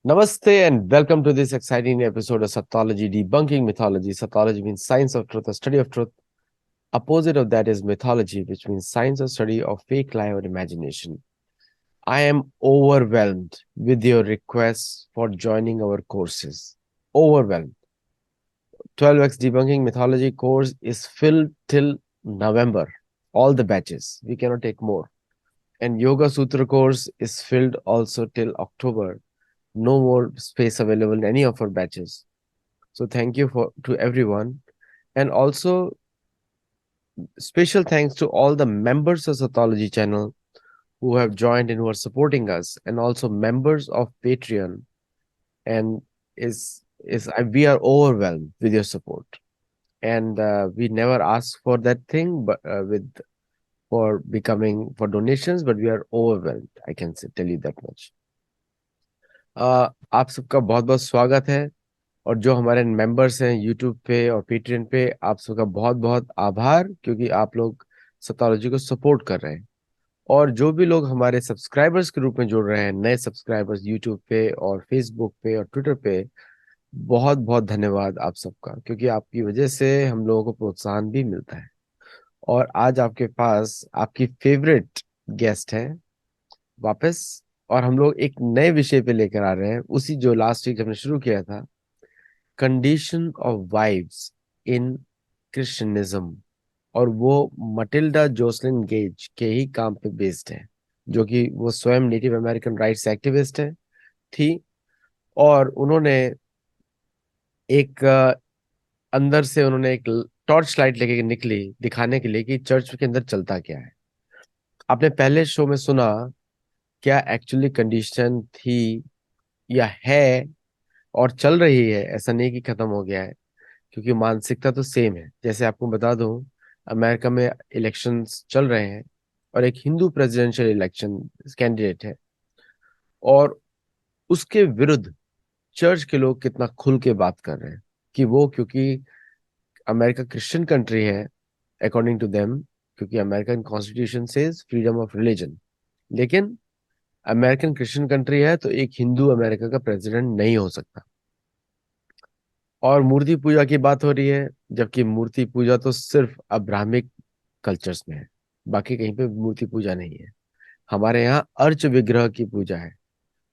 Namaste and welcome to this exciting episode of Satyology Debunking Mythology. Satyology means science of truth, a study of truth. Opposite of that is mythology, which means science or study of fake lie or imagination. I am overwhelmed with your requests for joining our courses. Overwhelmed. 12x Debunking Mythology course is filled till November. All the batches. We cannot take more. And Yoga Sutra course is filled also till October. No more space available in any of our batches. So thank you to everyone. And also special thanks to all the members of Satyology channel who have joined and who are supporting us, and also members of Patreon. And we are overwhelmed with your support. And we never ask for that thing, but for donations, but we are overwhelmed. I can tell you that much. आप सबका बहुत बहुत स्वागत है। और जो हमारे members हैं यूट्यूब पे और पेट्रियन पे, आप सबका बहुत बहुत आभार, क्योंकि आप लोग सतोलॉजी को सपोर्ट कर रहे हैं। और जो भी लोग हमारे सब्सक्राइबर्स के रूप में जुड़ रहे हैं, नए सब्सक्राइबर्स यूट्यूब पे और फेसबुक पे और ट्विटर पे, बहुत बहुत धन्यवाद आप सबका, क्योंकि आपकी वजह से हम लोगों को प्रोत्साहन भी मिलता है। और आज आपके पास आपकी फेवरेट गेस्ट है वापस, और हम लोग एक नए विषय पे लेकर आ रहे हैं, उसी जो लास्ट वीक हमने शुरू किया था, condition of wives in Christianism. और वो मटिल्डा जोसलिन गेज के ही काम पे बेस्ड है, जो कि वो स्वयं नेटिव अमेरिकन राइट्स एक्टिविस्ट है थी। और उन्होंने एक अंदर से उन्होंने एक टॉर्च लाइट लेके निकली दिखाने के लिए कि चर्च के अंदर चलता क्या है। आपने पहले शो में सुना क्या एक्चुअली कंडीशन थी या है, और चल रही है। ऐसा नहीं कि खत्म हो गया है, क्योंकि मानसिकता तो सेम है। जैसे आपको बता दूं, अमेरिका में इलेक्शंस चल रहे हैं और एक हिंदू प्रेसिडेंशियल इलेक्शन कैंडिडेट है, और उसके विरुद्ध चर्च के लोग कितना खुल के बात कर रहे हैं कि वो, क्योंकि अमेरिका क्रिश्चियन कंट्री है अकॉर्डिंग टू देम, क्योंकि American constitution says freedom of religion, लेकिन अमेरिकन क्रिश्चियन कंट्री है तो एक हिंदू अमेरिका का प्रेसिडेंट नहीं हो सकता। और मूर्ति पूजा की बात हो रही है, जबकि मूर्ति पूजा तो सिर्फ अब्राहमिक कल्चर्स में है, बाकी कहीं पे मूर्ति पूजा नहीं है। हमारे यहाँ अर्च विग्रह की पूजा है,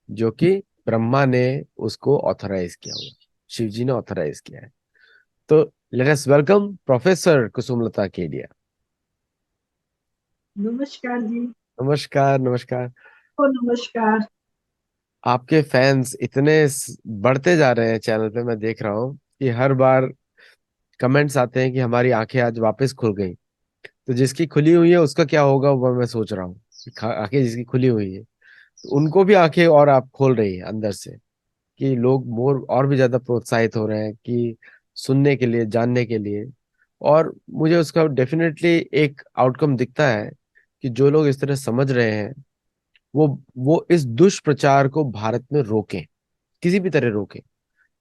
जो कि ब्रह्मा ने उसको ऑथराइज किया हुआ, शिव जी ने ऑथराइज किया है। तो let us welcome professor Kusumlata Kedia. नमस्कार जी। नमस्कार नमस्कार। नमस्कार। आपके फैंस इतने बढ़ते जा रहे हैं चैनल पे, मैं देख रहा हूँ कि हर बार कमेंट्स आते हैं कि हमारी आंखें आज वापस खुल गई। तो जिसकी खुली हुई है उसका क्या होगा, वो मैं सोच रहा हूँ कि आंखें जिसकी खुली हुई है, तो उनको भी आंखें और आप खोल रही है अंदर से, कि लोग मोर और भी ज्यादा प्रोत्साहित हो रहे हैं कि सुनने के लिए, जानने के लिए। और मुझे उसका डेफिनेटली एक आउटकम दिखता है कि जो लोग इस तरह समझ रहे हैं, वो इस दुष्प्रचार को भारत में रोकें, किसी भी तरह रोकें।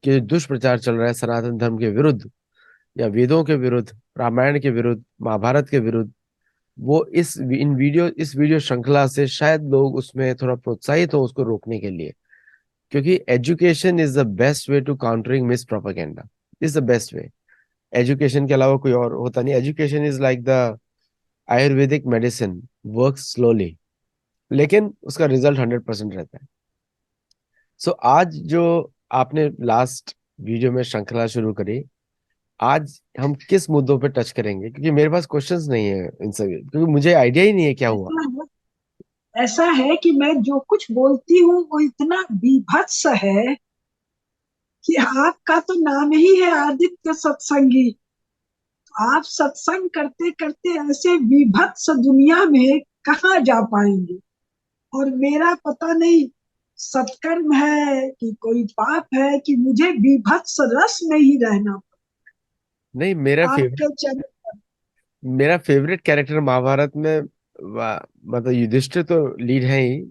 कि दुष्प्रचार चल रहा है सनातन धर्म के विरुद्ध, या वेदों के विरुद्ध, रामायण के विरुद्ध, महाभारत के विरुद्ध, वो इस वीडियो श्रृंखला से शायद लोग उसमें थोड़ा प्रोत्साहित हो उसको रोकने के लिए। क्योंकि education is the best way to countering mis propaganda, is the best way. Education के अलावा कोई और होता नहीं। Education is like the Ayurvedic medicine, work slowly, लेकिन उसका रिजल्ट 100% रहता है। सो आज जो आपने लास्ट वीडियो में श्रृंखला शुरू करी, आज हम किस मुद्दों पे टच करेंगे? क्योंकि मेरे पास क्वेश्चंस नहीं है इन सब, क्योंकि मुझे आइडिया ही नहीं है क्या हुआ। ऐसा है कि मैं जो कुछ बोलती हूँ वो इतना बीभत्स है कि आपका तो नाम ही है आदित्य सत्संगी। आप सत्संग करते करते ऐसे बीभत्स दुनिया में कहाँ जा पाएंगे। और मेरा पता नहीं सत्कर्म है कि कोई पाप है कि मुझे बीभत्स रस में ही रहना नहीं, आपके चरण। मेरा फेवरेट कैरेक्टर महाभारत में मतलब युधिष्ठिर तो लीड है ही,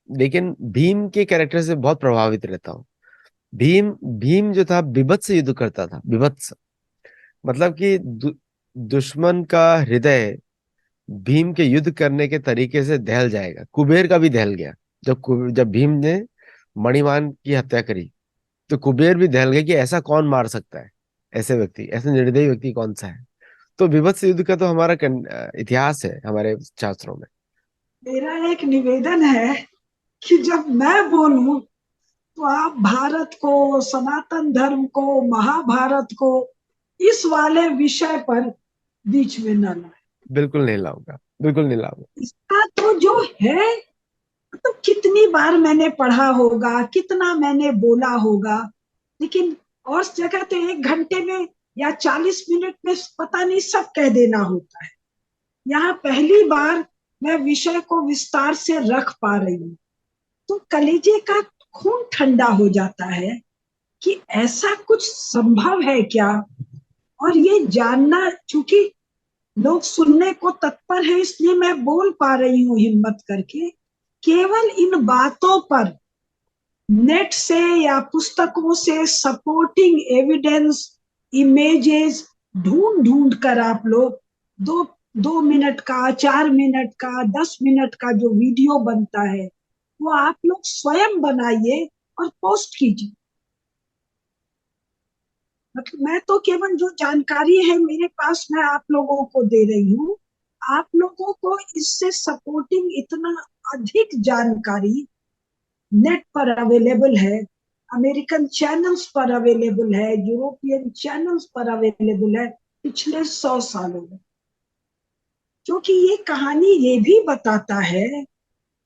लेकिन भीम के कैरेक्टर से बहुत प्रभावित रहता हूँ। भीम भीम जो था बीभत्स से युद्ध करता था, बीभत्स। मतलब कि दुश्मन का हृदय भीम के युद्ध करने के तरीके से दहल जाएगा। कुबेर का भी दहल गया जब भीम ने मणिमान की हत्या करी, तो कुबेर भी दहल गए कि ऐसा कौन मार सकता है, ऐसे व्यक्ति, ऐसे निर्दयी व्यक्ति कौन सा है। तो विभत्स युद्ध का तो हमारा इतिहास है हमारे शास्त्रों में। मेरा एक निवेदन है कि जब मैं बोलूं तो आप भारत को, सनातन धर्म को, महाभारत को, इस वाले विषय पर बीच में न लाए। बिल्कुल नहीं लाऊंगा, बिल्कुल नहीं लाऊंगा। इसका तो जो है, तो कितनी बार मैंने पढ़ा होगा, कितना मैंने बोला होगा, लेकिन और उस जगह तो 1 घंटे में या 40 मिनट में पता नहीं सब कह देना होता है। यहाँ पहली बार मैं विषय को विस्तार से रख पा रही हूँ, तो कलेजे का खून ठंडा हो जाता है कि ऐसा कुछ संभव है क्या। और ये जानना, चूंकि लोग सुनने को तत्पर है, इसलिए मैं बोल पा रही हूँ हिम्मत करके। केवल इन बातों पर नेट से या पुस्तकों से सपोर्टिंग एविडेंस, इमेजेस ढूंढ ढूंढ कर आप लोग 2 2 मिनट का, 4 मिनट का, 10 मिनट का जो वीडियो बनता है, वो आप लोग स्वयं बनाइए और पोस्ट कीजिए। मतलब मैं तो केवल जो जानकारी है मेरे पास, मैं आप लोगों को दे रही हूँ। आप लोगों को इससे सपोर्टिंग इतना अधिक जानकारी नेट पर अवेलेबल है, अमेरिकन चैनल्स पर अवेलेबल है, यूरोपियन चैनल्स पर अवेलेबल है पिछले 100 सालों में। क्योंकि ये कहानी ये भी बताता है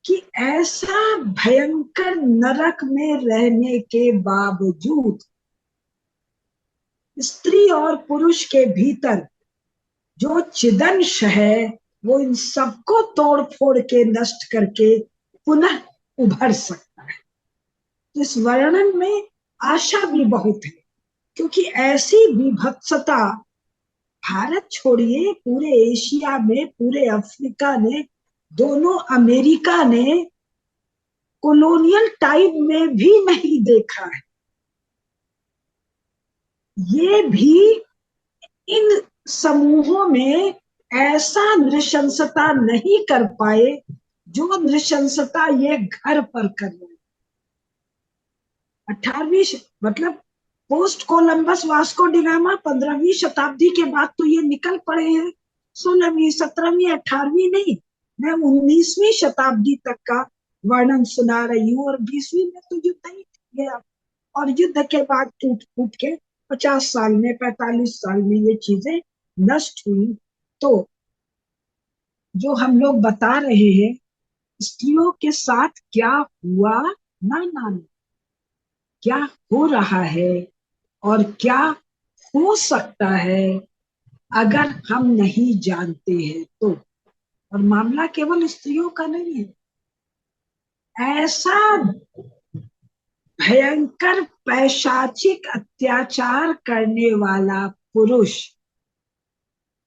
कि ऐसा भयंकर नरक में रहने के बावजूद स्त्री और पुरुष के भीतर जो चिदंश है, वो इन सबको तोड़ फोड़ के नष्ट करके पुनः उभर सकता है। इस वर्णन में आशा भी बहुत है, क्योंकि ऐसी विभत्सता भारत छोड़िए, पूरे एशिया में, पूरे अफ्रीका ने, दोनों अमेरिका ने कॉलोनियल टाइम में भी नहीं देखा है। ये भी इन समूहों में ऐसा नृशंसता नहीं कर पाए जो नृशंसता ये घर पर कर रहे। 18वीं, मतलब पोस्ट कोलंबस वास्को डिगामा 15वीं शताब्दी के बाद तो ये निकल पड़े हैं। 16वीं, 17वीं, 18वीं नहीं, मैं 19वीं शताब्दी तक का वर्णन सुना रही हूँ। और 20वीं में तो युद्ध ही गया, और युद्ध के बाद टूट फूट के 50 साल में, 45 साल में ये चीजें नष्ट हुई। तो जो हम लोग बता रहे हैं, स्त्रियों के साथ क्या हुआ, ना ना ना, क्या हो रहा है और क्या हो सकता है अगर हम नहीं जानते हैं तो। और मामला केवल स्त्रियों का नहीं है। ऐसा भयंकर पैशाचिक अत्याचार करने वाला पुरुष,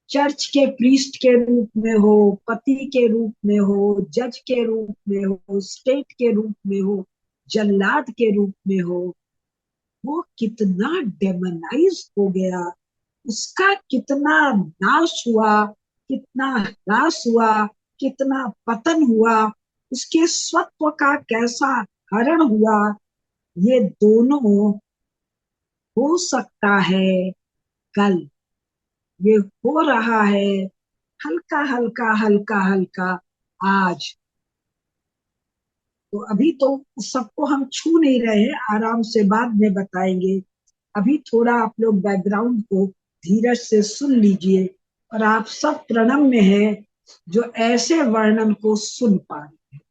चर्च के प्रीस्ट के रूप में हो, पति के रूप में हो, जज के रूप में हो, स्टेट के रूप में हो, जल्लाद के रूप में हो, वो कितना डेमोनाइज हो गया, उसका कितना नाश हुआ, कितना ह्रास हुआ, कितना पतन हुआ, उसके स्वत्व का कैसा हरण हुआ, ये दोनों हो सकता है कल, ये हो रहा है हल्का हल्का हल्का हल्का आज। तो अभी तो सबको हम छू नहीं रहे हैं, आराम से बाद में बताएंगे। अभी थोड़ा आप लोग बैकग्राउंड को धीरज से सुन लीजिए, और आप सब प्रणम में हैं जो ऐसे वर्णन को सुन पा रहे हैं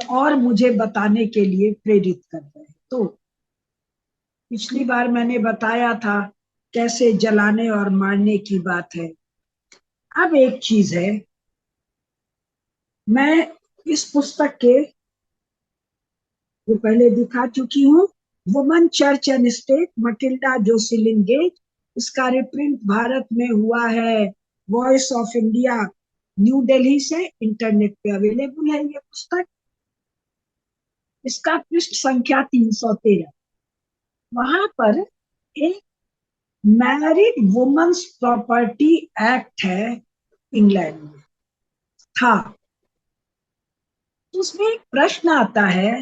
और मुझे बताने के लिए प्रेरित कर रहे हैं। तो पिछली बार मैंने बताया था कैसे जलाने और मारने की बात है। अब एक चीज है, मैं इस पुस्तक के जो पहले दिखा चुकी हूँ, woman church and state, Matilda Josselin gauge, इसका रिप्रिंट भारत में हुआ है voice of India new Delhi से। इंटरनेट पे अवेलेबल है ये पुस्तक। इसका पृष्ठ संख्या 313। वहां पर एक मैरिड वुमेन्स प्रॉपर्टी एक्ट है इंग्लैंड में, था। उसमें एक प्रश्न आता है,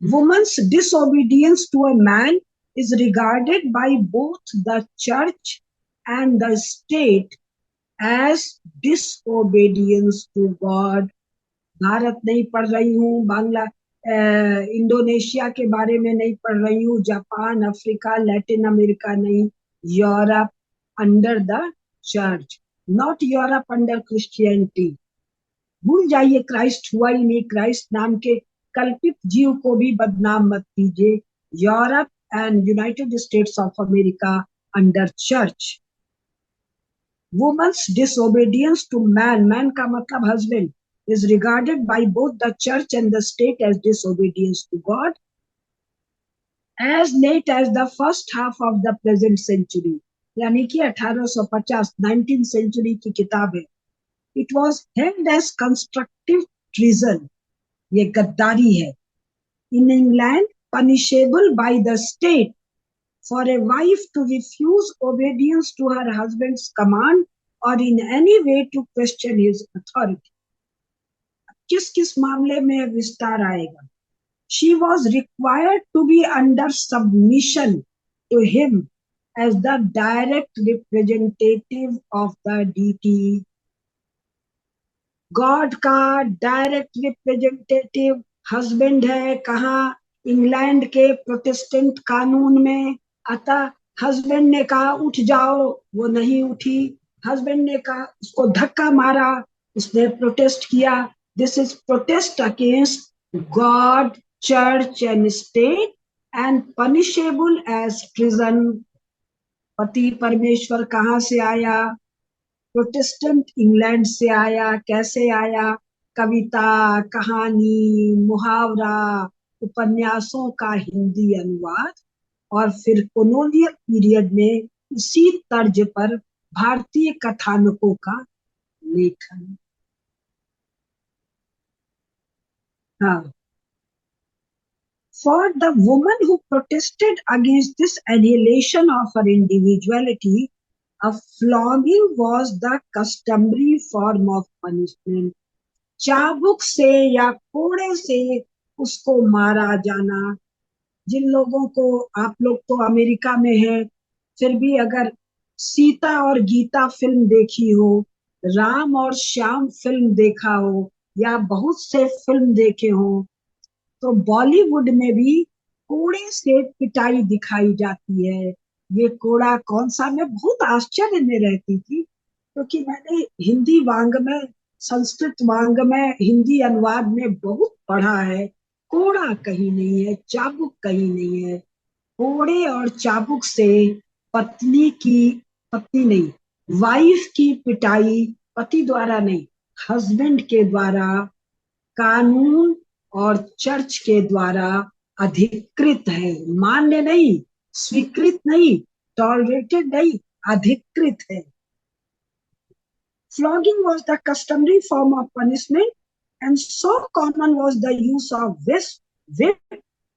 Woman's disobedience to a man is regarded by both the church and the state as disobedience to God. Bharat नहीं पढ़ रही हूँ, बांग्ला इंडोनेशिया के बारे में नहीं पढ़ रही हूँ, जापान, अफ्रीका, लैटिन अमेरिका नहीं, Europe under the church, not Europe under Christianity. भूल जाइए, क्राइस्ट हुआ ही नहीं, क्राइस्ट नाम के कल्पित जीव को भी बदनाम मत कीजिए। Europe and United States of America under church. Woman's disobedience to man, man का मतलब husband, is regarded by both the church and the state as disobedience to God. As late as the first half of the present century, यानी कि 1850 19th century की किताब है, it was held as constructive treason, ये गद्दारी है, in England punishable by the state for a wife to refuse obedience to her husband's command or in any way to question his authority. किस किस मामले में विस्तार आएगा? She was required to be under submission to him as the direct representative of the deity. God का direct representative husband है, कहाँ? England के प्रोटेस्टेंट कानून में। अतः हस्बैंड ने कहा उठ जाओ, वो नहीं उठी। हस्बैंड ने कहा, उसको धक्का मारा, उसने प्रोटेस्ट किया। This is protest against God, church and state and punishable as treason. पति परमेश्वर कहाँ से आया? प्रोटेस्टेंट इंग्लैंड से आया। कैसे आया? कविता, कहानी, मुहावरा, उपन्यासों का हिंदी अनुवाद और फिर कॉलोनियल पीरियड में इसी तर्ज पर भारतीय कथानकों का लेखन। हाँ, for the woman who protested against this annihilation of her individuality, a flogging was the customary form of punishment. चाबुक से या कोड़े से उसको मारा जाना। जिन लोगों को, आप लोग तो अमेरिका में हैं, फिर भी अगर सीता और गीता फिल्म देखी हो, राम और श्याम फिल्म देखा हो, या बहुत से फिल्म देखे हो, तो बॉलीवुड में भी कोड़े से पिटाई दिखाई जाती है। ये कोड़ा कौन सा? मैं बहुत आश्चर्य में रहती थी, क्योंकि मैंने हिंदी वाङ्मय, संस्कृत वाङ्मय, हिंदी अनुवाद में बहुत पढ़ा है। कोड़ा कहीं नहीं है, चाबुक कहीं नहीं है। कोड़े और चाबुक से पत्नी की, पत्नी नहीं, वाइफ की पिटाई पति द्वारा नहीं, हस्बैंड के द्वारा, कानून और चर्च के द्वारा अधिकृत है। मान्य नहीं, स्वीकृत नहीं, टॉलरेटेड नहीं, अधिकृत है। Flogging was the customary form of punishment, and so common was the use of this whip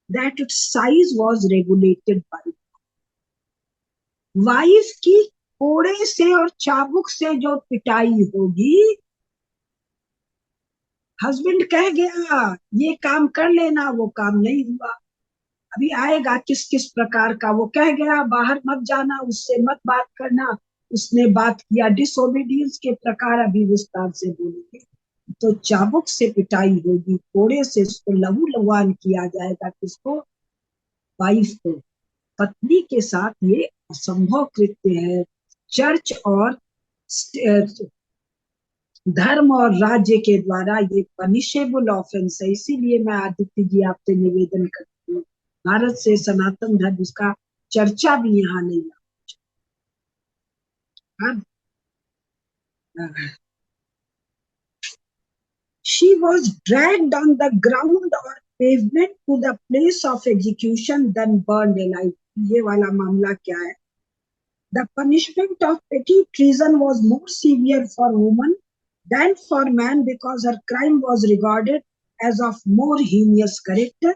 that its size was regulated by wife की कोड़े से और चाबुक से जो पिटाई होगी, हस्बैंड कह गया ये काम कर लेना, वो काम नहीं हुआ। अभी आएगा किस किस प्रकार का। वो कह गया बाहर मत जाना, उससे मत बात करना, उसने बात किया। डिसोबीडियंस के प्रकार अभी विस्तार से बोलेंगे। तो चाबुक से पिटाई होगी, कोड़े से उसको लहू लुहान किया जाएगा। किसको? वाइफ को। पत्नी के साथ ये असंभव कृत्य है। चर्च और धर्म और राज्य के द्वारा ये पनिशेबल ऑफेंस है। इसीलिए मैं आदित्य जी आपसे निवेदन करती हूँ, भारत से सनातन धर्म इसका चर्चा भी यहाँ नहीं है। She was dragged on the ground or pavement to the place of execution, then burned alive. ये वाला मामला क्या है? The punishment of petty treason was more severe for women than for man because her crime was regarded as of more heinous character.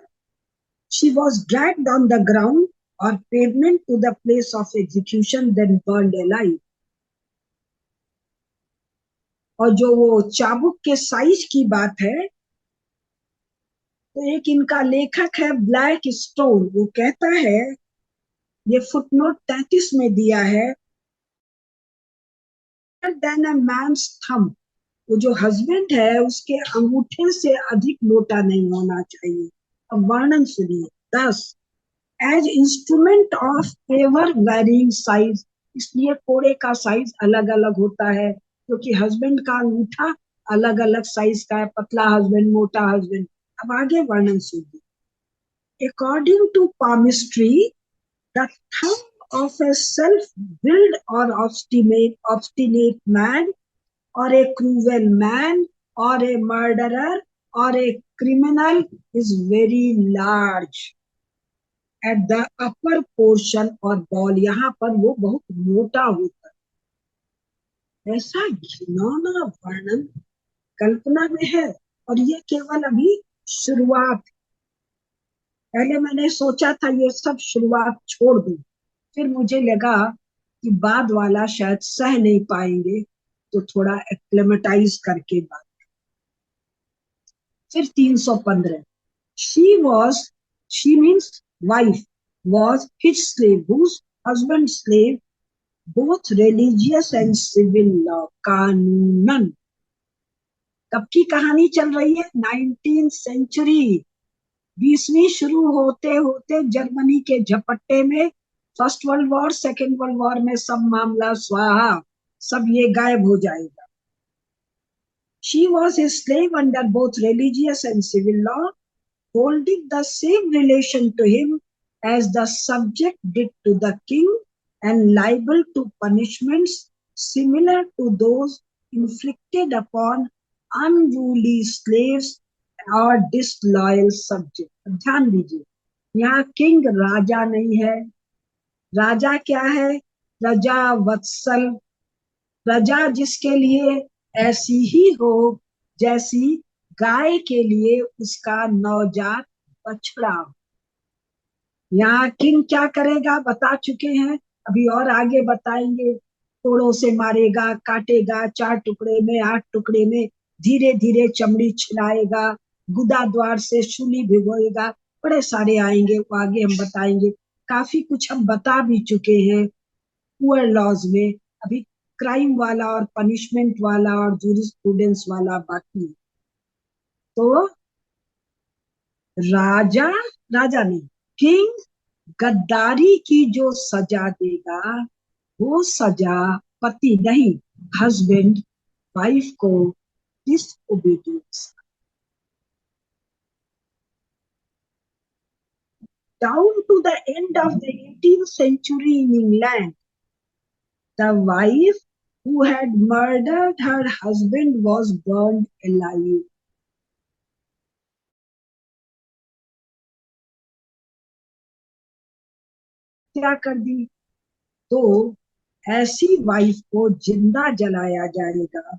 She was dragged on the ground or pavement to the place of execution, then burned alive. और जो वो चाबुक के size की बात है, तो एक इनका लेखक है ब्लैक स्टोन, वो कहता है, ये फुटनोट 33 में दिया है, देन अ मैन्स थंब, वो जो हस्बैंड है उसके अंगूठे से अधिक मोटा नहीं होना चाहिए। अब वर्णन सुनिए। 10, as instrument of ever varying size, इसलिए कोड़े का साइज अलग अलग होता है, क्योंकि हस्बैंड का अंगूठा अलग अलग साइज का है, पतला हस्बैंड, मोटा हस्बैंड। अब आगे वर्णन सुनिए। According to palmistry, the thumb of a self-willed or obstinate man, or a cruel man, or a murderer, or a criminal is very large at the upper portion or ball, यहाँ पर वो बहुत मोटा होता है। ऐसा घिनौना वर्णन कल्पना में है, और ये केवल अभी शुरुआत। पहले मैंने सोचा था ये सब शुरुआत छोड़ दूं, फिर मुझे लगा कि बाद वाला शायद सह नहीं पाएंगे, तो थोड़ा एक्लेमेटाइज करके बात। फिर 315, she was, she means wife, was his slave, whose husband slave, both religious and civil law, कानूनन। कब की कहानी चल रही है? 19th सेंचुरी, 20वीं शुरू होते होते जर्मनी के झपट्टे में first world war, second world war में सब मामला स्वाहा, सब ये गायब हो जाएगा। She was a slave under both religious and civil law, holding the same relation to him as the subject did to the king, and liable to punishments similar to those inflicted upon unruly slaves or disloyal subject। ध्यान दीजिए, यहाँ king राजा नहीं है। राजा क्या है? प्रजा वत्सल, प्रजा जिसके लिए ऐसी ही हो जैसी गाय के लिए उसका नवजात बछड़ा। यहाँ किंग क्या करेगा बता चुके हैं, अभी और आगे बताएंगे। तोड़ों से मारेगा, काटेगा, 4 टुकड़े में, 8 टुकड़े में, धीरे धीरे चमड़ी छिलाएगा, गुदा द्वार से शूली भिगोएगा, बड़े सारे आएंगे, वो आगे हम बताएंगे। काफी कुछ हम बता भी चुके हैं पुअर लॉज में, अभी क्राइम वाला और पनिशमेंट वाला और जूरिस्प्रूडेंस वाला बाकी है। तो राजा, राजा नहीं, किंग गद्दारी की जो सजा देगा, वो सजा पति नहीं, हस्बैंड वाइफ को disobedience. Down to the end of the 18th century in England, the wife who had murdered her husband was burned alive। क्या कर दी? तो ऐसी वाइफ को जिंदा जलाया जाएगा।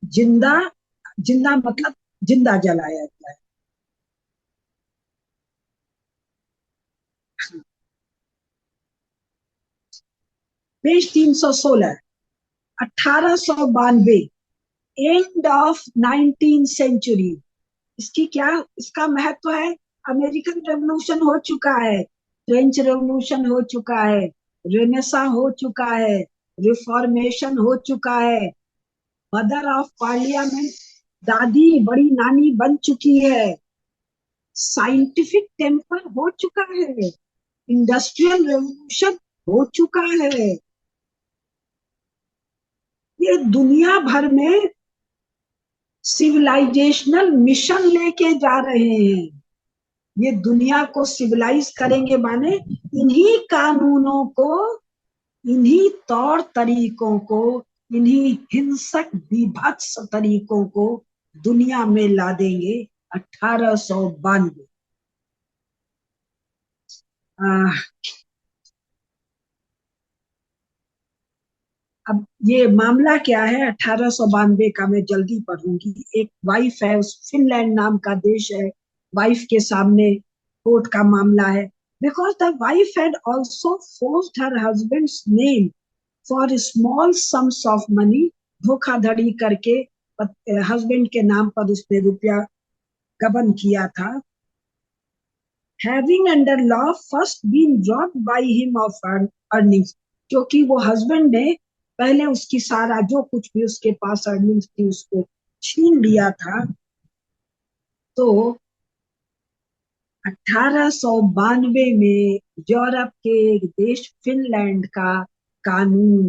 जिंदा, जिंदा मतलब जिंदा जलाया जाए। Page 316, 1892, end of 19th century. इसकी क्या, इसका महत्व है? अमेरिकन रेवोल्यूशन हो चुका है, फ्रेंच रेवोल्यूशन हो चुका है, रेनेसा हो चुका है, रिफॉर्मेशन हो चुका है, मदर ऑफ पार्लियामेंट, दादी बड़ी नानी बन चुकी है, साइंटिफिक टेम्पर हो चुका है, इंडस्ट्रियल रेवोल्यूशन हो चुका है। ये दुनिया भर में सिविलाइजेशनल मिशन लेके जा रहे हैं। ये दुनिया को सिविलाइज करेंगे, माने इन्हीं कानूनों को, इन्हीं तौर तरीकों को, इन्हीं हिंसक विभत्स तरीकों को दुनिया में ला देंगे। 1892। अब ये मामला क्या है 1892 का, मैं जल्दी पढ़ूंगी। एक वाइफ है, उस फिनलैंड नाम का देश है, वाइफ के सामने कोर्ट का मामला है। Because the wife had also forced her husband's name for small sums of money, धोखाधड़ी करके हस्बैंड के नाम पर उसने रुपया गबन किया था। Having under law first been robbed by him of earnings, क्योंकि वो हस्बैंड ने पहले उसकी सारा जो कुछ भी उसके पास अर्निंग्स थी उसको छीन लिया था। तो 1892 में यूरोप के एक देश फिनलैंड का कानून,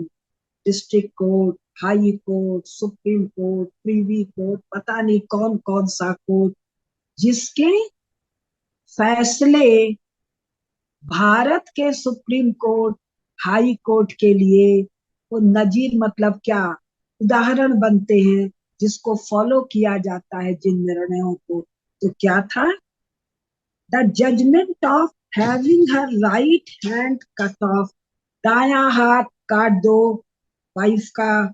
district court, high court, supreme court, Privi court, पता नहीं कौन कौन सा कोर्ट, जिसके फैसले भारत के सुप्रीम कोर्ट, हाई कोर्ट के लिए वो नजीर मतलब क्या, उदाहरण बनते हैं, जिसको फॉलो किया जाता है जिन निर्णयों को। तो क्या था? The judgment of having her right hand cut off, दायां हाथ काट दो वाइफ का।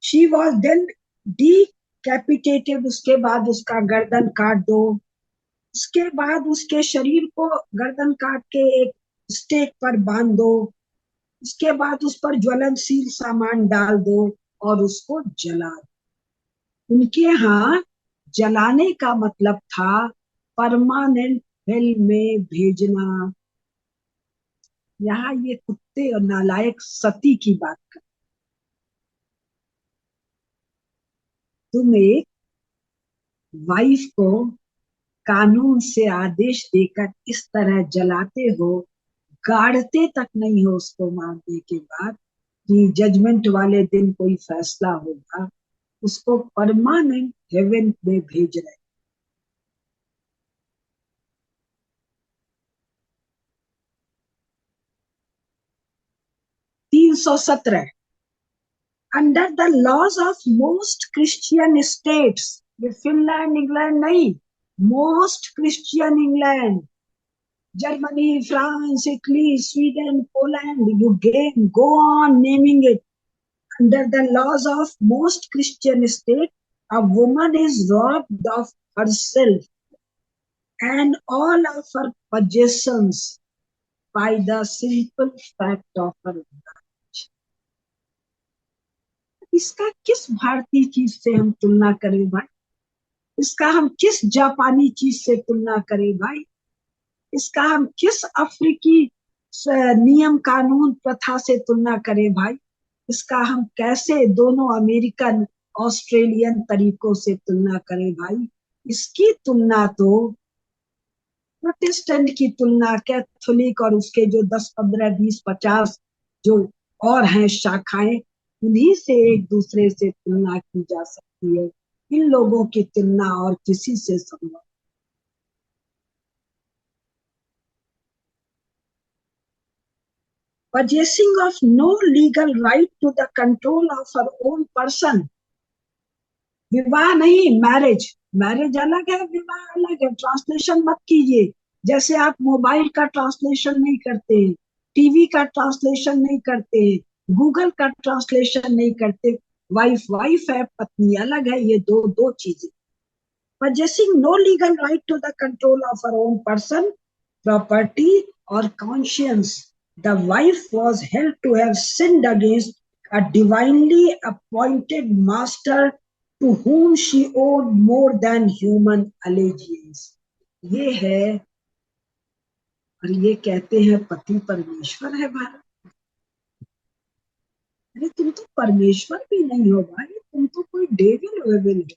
शी वॉज देन डिकैपिटेटेड, उसके बाद उसका गर्दन काट दो। उसके बाद उसके शरीर को गर्दन काट के एक स्टेक पर बांध दो। उसके बाद उस पर ज्वलनशील सामान डाल दो और उसको जला दो। उनके यहाँ जलाने का मतलब था परमानेंट हेल में भेजना। यहाँ ये कुत्ते और नालायक सती की बात कर, तुम एक वाइफ को कानून से आदेश देकर इस तरह जलाते हो, गाड़ते तक नहीं हो उसको मारने के बाद कि जजमेंट वाले दिन कोई फैसला होगा, उसको परमानेंट हेवन में भेज रहे। 317 under the laws of most Christian states, ये फिनलैंड इंग्लैंड नहीं, most Christian England, Germany, France, Italy, Sweden, Poland, you game go on naming it. Under the laws of most Christian states, a woman is robbed of herself and all of her possessions by the simple fact of her marriage. इसका किस भारतीय चीज से हम तुलना करें भाई? इसका हम किस जापानी चीज से तुलना करें भाई? इसका हम किस अफ्रीकी नियम कानून प्रथा से तुलना करें भाई? इसका हम कैसे दोनों अमेरिकन ऑस्ट्रेलियन तरीकों से तुलना करें भाई? इसकी तुलना तो प्रोटेस्टेंट की तुलना कैथोलिक और उसके जो 10 15 20 50 जो और हैं शाखाएं, उन्हीं से एक दूसरे से तुलना की जा सकती है। इन लोगों की तुलना और किसी से संभव। Possessing of no legal right to the control of her own person, विवाह नहीं, मैरिज। मैरिज अलग है, विवाह अलग है, ट्रांसलेशन मत कीजिए। जैसे आप मोबाइल का ट्रांसलेशन नहीं करते हैं, टीवी का ट्रांसलेशन नहीं करते हैं, गूगल का ट्रांसलेशन नहीं करते, वाइफ वाइफ है, पत्नी अलग है, ये दो दो चीजें। possessing no legal right to the control of her own person, property or conscience, the wife was held to have sinned against a divinely appointed master to whom she owed more than human allegiance. ये है, और ये कहते हैं पति परमेश्वर है भारत। अरे तुम तो परमेश्वर भी नहीं हो भाई, तुम तो कोई डेविल वेविल हो,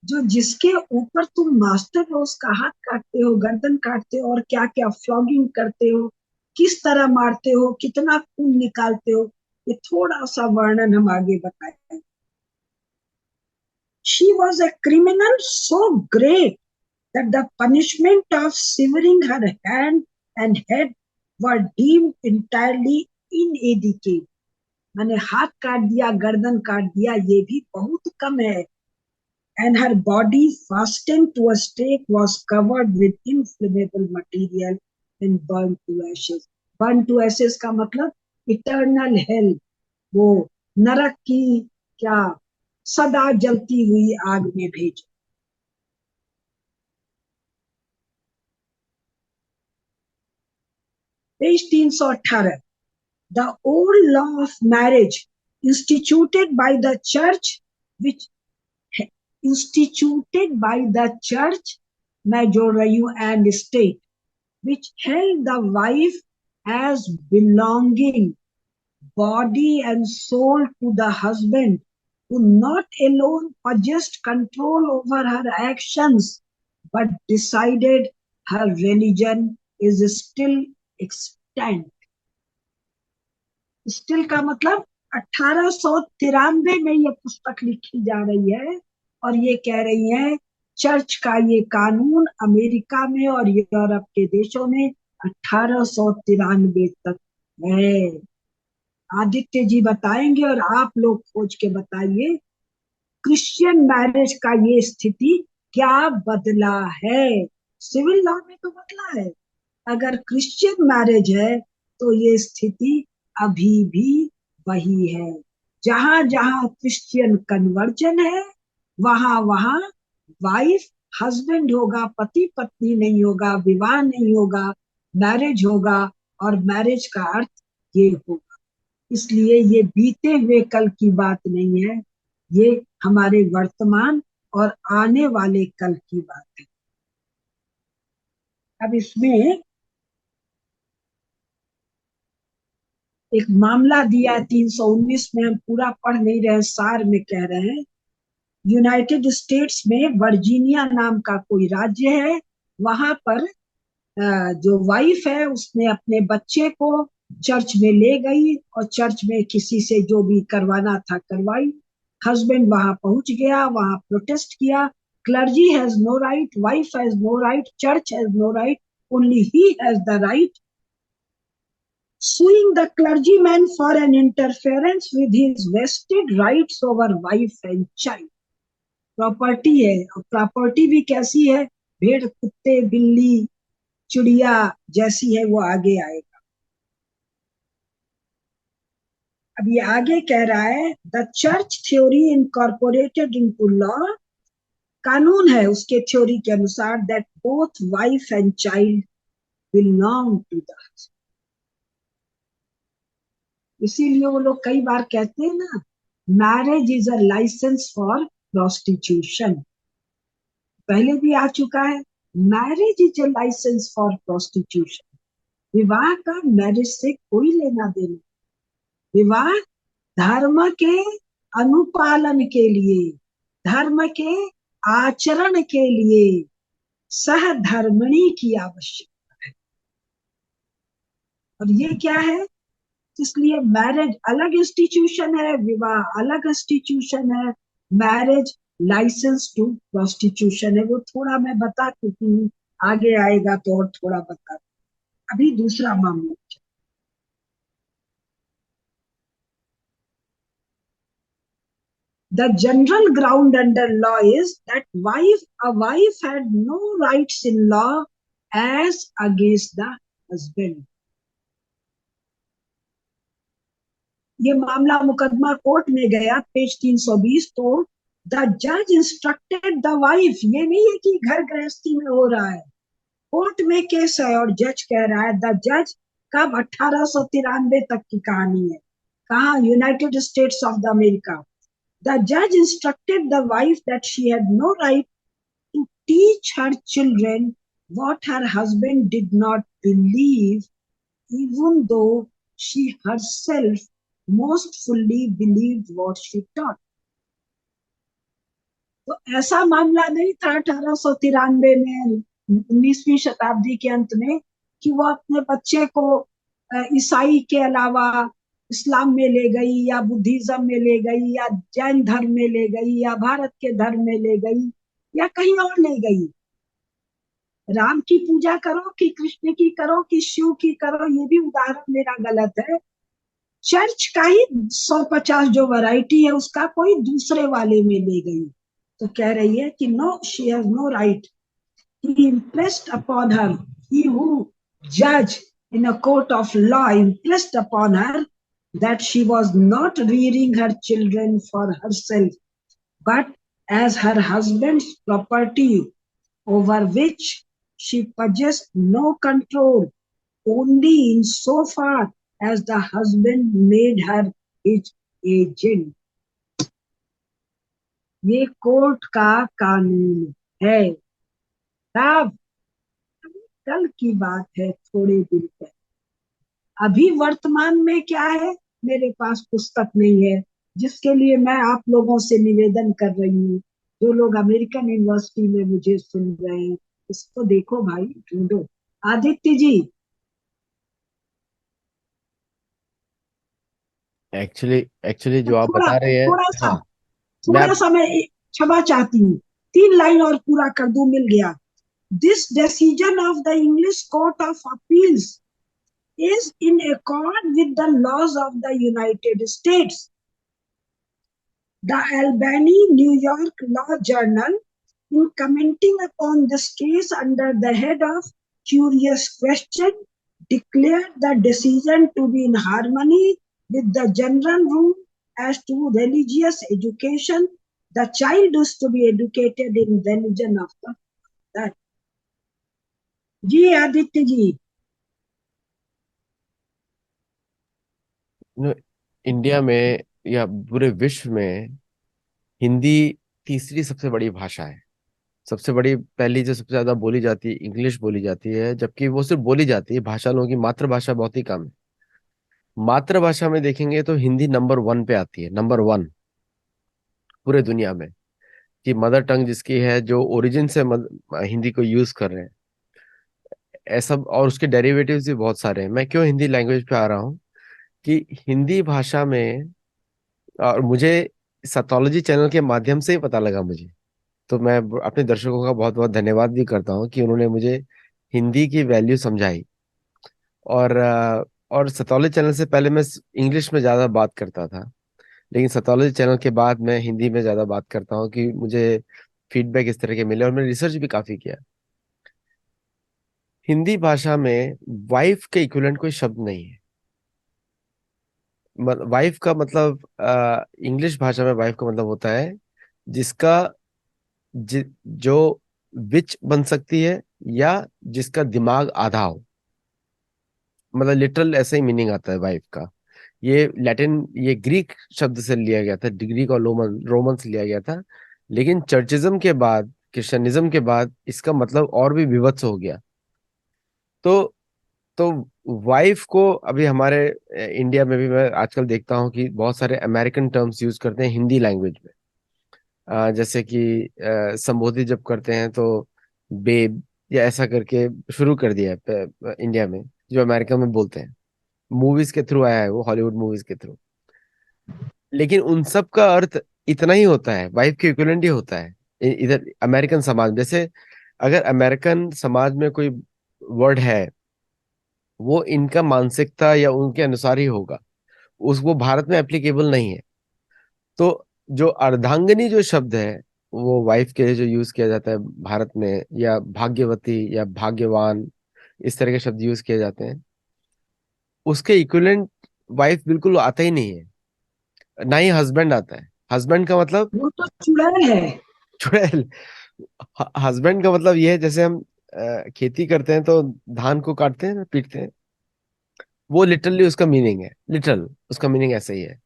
जो जिसके ऊपर तुम मास्टर हो, उसका हाथ काटते हो, गर्दन काटते हो, और क्या क्या फ्लॉगिंग करते हो, किस तरह मारते हो, कितना खून निकालते हो, ये थोड़ा सा वर्णन हम आगे बताएंगे। She was a criminal so great that the punishment of severing her hand and head were deemed entirely inadequate. मैंने हाथ काट दिया, गर्दन काट दिया, ये भी बहुत कम है। And her body fastened to a stake was covered with inflammable material and burned to ashes. Burned to ashes का मतलब इटर्नल हेल, वो नरक की क्या, सदा जलती हुई आग में भेज। Page 318, the old law of marriage instituted by the church, which instituted by the church, मैं जोड़ रही हूँ, and state, which held the wife as belonging body and soul to the husband, who not alone possessed control over her actions, but decided her religion is still extant. Still का मतलब 1893 में ये पुस्तक लिखी जा रही है और ये कह रही है चर्च का ये कानून अमेरिका में और यूरोप के देशों में 1893 तक है। आदित्य जी बताएंगे और आप लोग खोज के बताइए क्रिश्चियन मैरिज का ये स्थिति क्या बदला है। सिविल लॉ में तो बदला है, अगर क्रिश्चियन मैरिज है तो ये स्थिति अभी भी वही है। जहां जहां क्रिश्चियन कन्वर्जन है वहां वहां वाइफ हस्बैंड होगा, पति पत्नी नहीं होगा, विवाह नहीं होगा, मैरिज होगा और मैरिज का अर्थ ये होगा। इसलिए ये बीते हुए कल की बात नहीं है, ये हमारे वर्तमान और आने वाले कल की बात है। अब इसमें एक मामला दिया है 319 में, हम पूरा पढ़ नहीं रहे, सार में कह रहे हैं। यूनाइटेड स्टेट्स में वर्जीनिया नाम का कोई राज्य है, वहां पर जो वाइफ है उसने अपने बच्चे को चर्च में ले गई और चर्च में किसी से जो भी करवाना था करवाई। हस्बैंड वहां पहुंच गया, वहां प्रोटेस्ट किया, clergy has no right, wife has no right, church has no right, only he has the right, suing the clergyman for an interference with his vested rights over wife and child. Property है और property भी कैसी है, भेड़ कुत्ते बिल्ली चिड़िया जैसी है, वो आगे आएगा। अब ये आगे कह रहा है the church theory incorporated into law, कानून है उसके थ्योरी के अनुसार that both wife and child belong to the, इसीलिए वो लोग कई बार कहते हैं ना marriage is a licence for prostitution, पहले भी आ चुका है, marriage is a licence for prostitution. विवाह का मैरिज से कोई लेना देना, विवाह धर्म के अनुपालन के लिए, धर्म के आचरण के लिए सहधर्मिणी की आवश्यकता है। और ये क्या है, इसलिए मैरिज अलग इंस्टीट्यूशन है, विवाह अलग इंस्टीट्यूशन है, मैरिज लाइसेंस टू प्रोस्टिट्यूशन है। वो थोड़ा मैं बता चुकी हूँ, आगे आएगा तो और थोड़ा बता। अभी दूसरा मामला, the general ground under law is that a wife had no rights in law as against the husband. ये मामला मुकदमा कोर्ट में गया, पेज 320, तो द जज इंस्ट्रक्टेड द वाइफ, ये नहीं है कि घर गृहस्थी में हो रहा है, कोर्ट में केस है और जज कह रहा है, द जज कब 1893 तक की कहानी है, कहा United States of the America. The जज instructed the wife that she had no right to teach her children what her husband did not believe, even though she herself most fully believed what she taught. तो ऐसा मामला नहीं था 1893 में, 19वीं शताब्दी के अंत में, कि वो अपने बच्चे को ईसाई के अलावा इस्लाम में ले गई या बुद्धिज्म में ले गई या जैन धर्म में ले गई या भारत के धर्म में ले गई या कहीं और ले गई। राम की पूजा करो कि कृष्ण की करो कि शिव की करो, ये भी उदाहरण मेरा गलत है। चर्च का ही 150 जो वैरायटी है उसका कोई दूसरे वाले में ले गई, तो कह रही है कि no, she has no right, he impressed upon her, he who judge in a court of law impressed upon her that she was not rearing her children for herself but as her husband's property over which she possessed no control, only in so far as the husband made her his agent. ये court का कानून है साहब। कल की बात है, थोड़े दिन पहले। अभी वर्तमान में क्या है, मेरे पास पुस्तक नहीं है, जिसके लिए मैं आप लोगों से निवेदन कर रही हूँ, जो लोग अमेरिकन यूनिवर्सिटी में मुझे सुन रहे हैं, इसको देखो भाई, ढूंढो। आदित्य जी। एक्चुअली एक्चुअली जो आप थोड़ा बता रहे हैं, थोड़ा सा हाँ। मैं थोड़ा सा मैं क्षमा चाहती हूँ, 3 लाइन और पूरा कर दूं, मिल गया। This decision of the English court of appeals is in accord with the laws of the United States. The Albany New York Law Journal, in commenting upon this case under the head of Curious Question, declared the decision to be in harmony with the general rule as to religious education. The child is to be educated in religion of the father. Ji Aditya ji. India में या पूरे विश्व में हिंदी तीसरी सबसे बड़ी भाषा है। सबसे बड़ी, पहली जो सबसे ज्यादा बोली जाती है इंग्लिश बोली जाती है, जबकि वो सिर्फ बोली जाती है, भाषा लोगों की मातृभाषा बहुत ही कम है। मातृभाषा में देखेंगे तो हिंदी नंबर 1 पे आती है, नंबर 1 पूरे दुनिया में। कि मदर टंग जिसकी है, जो ओरिजिन से हिंदी को यूज कर रहे हैं, ऐसा। और उसके डेरिवेटिव्स भी बहुत सारे हैं। मैं क्यों हिंदी लैंग्वेज पे आ रहा हूँ कि हिंदी भाषा में, और मुझे सतोलॉजी चैनल के माध्यम से ही पता लगा मुझे, तो मैं अपने दर्शकों का बहुत बहुत धन्यवाद भी करता हूँ कि उन्होंने मुझे हिंदी की वैल्यू समझाई। और सतोलॉजी चैनल से पहले मैं इंग्लिश में ज़्यादा बात करता था, लेकिन सतोलॉजी चैनल के बाद मैं हिंदी में ज़्यादा बात करता हूँ कि मुझे फीडबैक इस तरह के मिले, और मैंने रिसर्च भी काफ़ी किया। हिंदी भाषा में वाइफ के इक्विवेलेंट कोई शब्द नहीं है। वाइफ का मतलब, इंग्लिश भाषा में वाइफ का मतलब होता है जिसका, जो विच बन सकती है, या जिसका दिमाग आधा हो। मतलब लिटरल ऐसे ही मीनिंग आता है वाइफ का। ये लैटिन, ये ग्रीक शब्द से लिया गया था, ग्रीक और रोमन से लिया गया था। लेकिन चर्चिज्म के बाद, क्रिश्चियनिज्म के बाद इसका मतलब और भी विवत्स हो गया। तो तो वाइफ को अभी हमारे इंडिया में भी मैं आजकल देखता हूँ कि बहुत सारे अमेरिकन टर्म्स यूज करते हैं हिंदी लैंग्वेज में। जैसे कि संबोधित जब करते हैं तो बेब या ऐसा करके शुरू कर दिया है इंडिया में, जो अमेरिका में बोलते हैं। मूवीज के थ्रू आया है वो, हॉलीवुड मूवीज के थ्रू। लेकिन उन सब का अर्थ इतना ही होता है, वाइफ के इक्विवेलेंट ही होता है इधर अमेरिकन समाज में। जैसे अगर अमेरिकन समाज में कोई वर्ड है, वो इनका मानसिकता या उनके अनुसार ही होगा, उस वो भारत में एप्लीकेबल नहीं है। तो जो अर्धांगिनी जो शब्द है, वो वाइफ के लिए जो यूज किया जाता है भारत में, या भाग्यवती या भाग्यवान, इस तरह के शब्द यूज किए जाते हैं, उसके इक्विवेलेंट वाइफ बिल्कुल आता ही नहीं है। ना ही हस्बैंड आता है। हस्बैंड का मतलब वो तो चुड़ैल है। चुड़ैल। हस्बैंड का मतलब ये है, जैसे हम खेती करते हैं तो धान को काटते हैं ना, पीटते हैं, वो लिटरली उसका मीनिंग है, लिटरल उसका मीनिंग ऐसा ही है।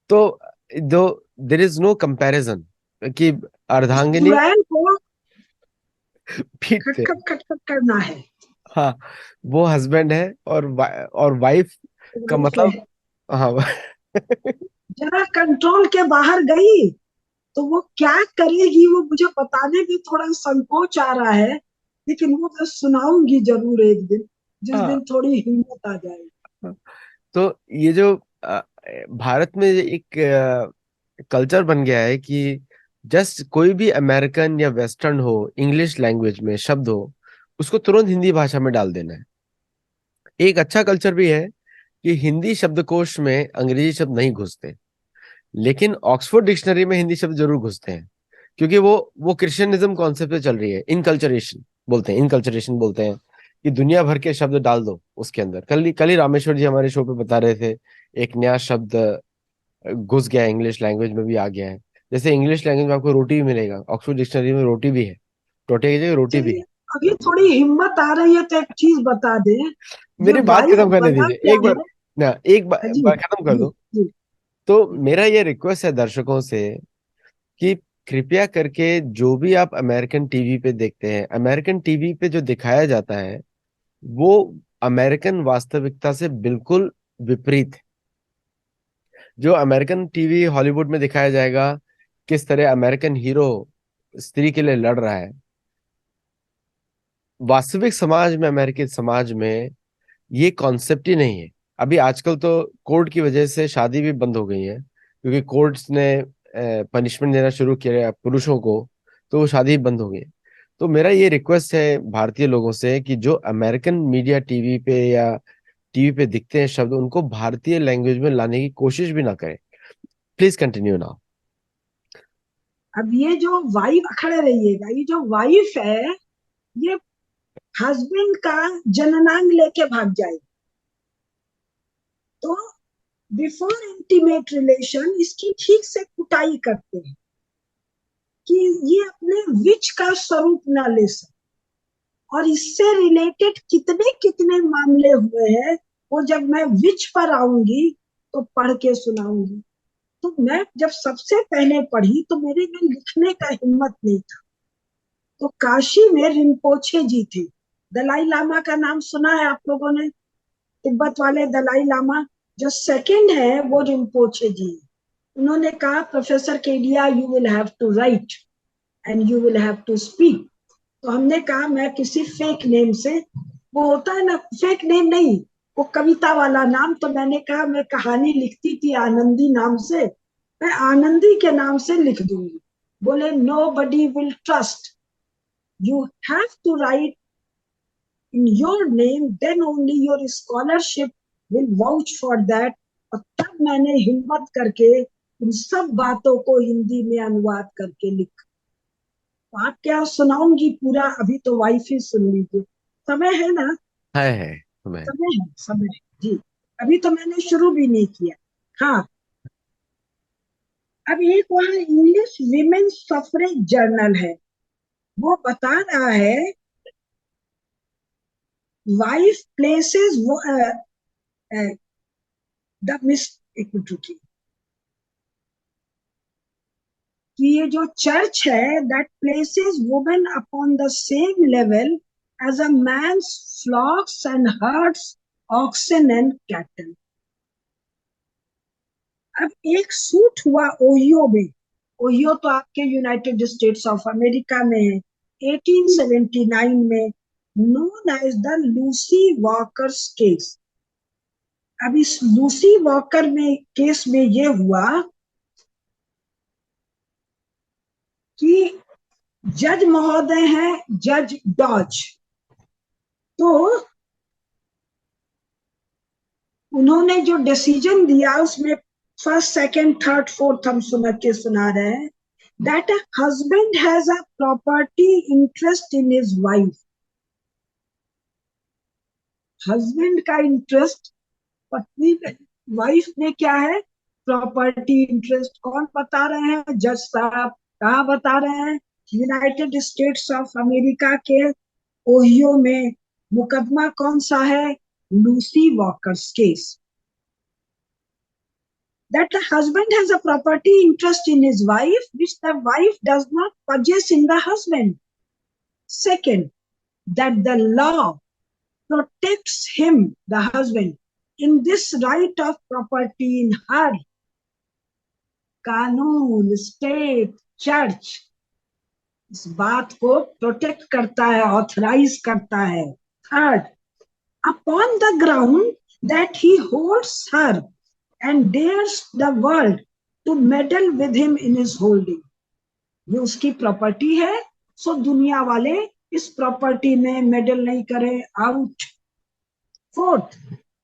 तो दो, देर इज नो कंपैरिजन कि उस अर्धांगिनी चुड़ैल को पीटते हैं। खटखट खटखट करना है। हाँ, वो हस्बैंड है। और वाइफ का वाइफ है। मतलब, हाँ। जरा कंट्रोल के बाहर गई तो वो क्या करेगी, वो मुझे बताने में थोड़ा संकोच आ रहा है, लेकिन वो मैं सुनाऊंगी जरूर एक दिन, जिस हाँ, दिन थोड़ी हिम्मत आ जाएगी। तो ये जो भारत में एक कल्चर बन गया है कि जस्ट कोई भी अमेरिकन या वेस्टर्न हो, इंग्लिश लैंग्वेज में शब्द हो, उसको तुरंत हिंदी भाषा में डाल देना है। एक अच्छा कल्चर भी है कि हिंदी शब्दकोश में अंग्रेजी शब्द नहीं घुसते, लेकिन ऑक्सफोर्ड डिक्शनरी में हिंदी शब्द जरूर घुसते हैं। क्योंकि वो क्रिश्चियनिज्म कॉन्सेप्ट पे चल रही है, इनकल्चरेशन बोलते हैं, इनकल्चरेशन बोलते हैं कि दुनिया भर के शब्द डाल दो उसके अंदर। कल ही रामेश्वर जी हमारे शो पे बता रहे थे, एक नया शब्द घुस गया है, इंग्लिश लैंग्वेज में भी आ गया है। जैसे इंग्लिश लैंग्वेज में आपको रोटी भी मिलेगा, ऑक्सफोर्ड डिक्शनरी में रोटी भी है, रोटी की जगह रोटी भी चलिए, है। अभी थोड़ी हिम्मत आ रही है तो एक चीज बता दें। ये मेरी बात वाइफ खत्म करने बना दीजिए क्या एक बार है? ना, एक बार, जी बार खत्म कर जी दो। जी तो मेरा ये रिक्वेस्ट है दर्शकों से कि कृपया करके जो भी आप अमेरिकन टीवी पे देखते हैं, अमेरिकन टीवी पे जो दिखाया जाता है वो अमेरिकन वास्तविकता से बिल्कुल विपरीत है। जो अमेरिकन टीवी हॉलीवुड में दिखाया जाएगा, किस तरह अमेरिकन हीरो स्त्री के लिए लड़ रहा है, वास्तविक समाज में, अमेरिकी समाज में ये कॉन्सेप्ट ही नहीं है। अभी आजकल तो कोर्ट की वजह से शादी भी बंद हो गई है, क्योंकि कोर्ट्स ने पनिशमेंट देना शुरू किया है पुरुषों को, तो वो शादी बंद हो गई है। तो मेरा ये रिक्वेस्ट है भारतीय लोगों से कि जो अमेरिकन मीडिया टीवी पे या टीवी पे दिखते हैं शब्द, उनको भारतीय लैंग्वेज में लाने की कोशिश भी ना करें। Please continue now. अब ये जो वाइफ, खड़े रहिएगा, ये जो वाइफ है, ये हस्बैंड का जननांग लेके भाग जाए, तो बिफोर इंटीमेट रिलेशन इसकी ठीक से कुटाई करते हैं कि ये अपने विच का स्वरूप ना ले सके। और इससे रिलेटेड कितने कितने मामले हुए हैं, वो जब मैं विच पर आऊंगी तो पढ़ के सुनाऊंगी। तो मैं जब सबसे पहले पढ़ी तो मेरे में लिखने का हिम्मत नहीं था। तो काशी में रिम्पोछे जी थे। दलाई लामा का नाम सुना है आप लोगों ने? तिब्बत वाले दलाई लामा। जो सेकंड है वो रिम्पोछे जी। उन्होंने कहा, professor Kedia, you will have to write and you will have to speak. तो हमने कहा मैं किसी फेक नेम से, वो होता है ना फेक नेम नहीं, वो कविता वाला नाम, तो मैंने कहा मैं कहानी लिखती थी आनंदी नाम से, मैं आनंदी के नाम से लिख दूंगी। बोले nobody will trust, you have to write in your name, then only your scholarship will vouch for that. और तब मैंने हिम्मत करके इन सब बातों को हिंदी में अनुवाद करके लिखा। तो आप क्या सुनाऊंगी पूरा, अभी तो वाइफ ही सुन लीजिए। समय है ना? है तुम्हें। समय है, समय है जी। अभी तो मैंने शुरू भी नहीं किया। हाँ, अब एक वहाँ इंग्लिश विमेन सफरेज जर्नल है, वो बता रहा है वाइफ प्लेसेस द मिस, एक मिनट रुकिए, कि ये जो चर्च है that places women upon the same level as a man's flocks and herds, oxen and cattle. अब एक सूट हुआ ओहियो में, ओहियो तो आपके यूनाइटेड स्टेट्स ऑफ अमेरिका में है, 1879 में, known as the Lucy Walker case. अब इस लूसी वॉकर में केस में ये हुआ कि जज महोदय हैं जज डॉज, तो उन्होंने जो डिसीजन दिया उसमें फर्स्ट सेकंड थर्ड फोर्थ हम सुन के सुना रहे हैं, that a husband has a property interest in his wife. Husband का इंटरेस्ट पत्नी में, वाइफ में क्या है? Property interest. कौन बता रहे हैं? जज साहब। कहाँ बता रहे हैं? यूनाइटेड स्टेट्स ऑफ अमेरिका के ओहियो में। मुकदमा कौन सा है? Lucy walkers case. That the husband has a property interest in his wife which the wife does not possess in the husband. Second, that the law protects him, the husband, in this right of property in her. कानून, state, church इस बात को protect करता है, authorise करता है। Third, upon the ground that he holds her and dares the world to meddle with him in his holding. ये उसकी प्रॉपर्टी है, सो दुनिया वाले इस प्रॉपर्टी में मेडल नहीं करे, out. Fourth,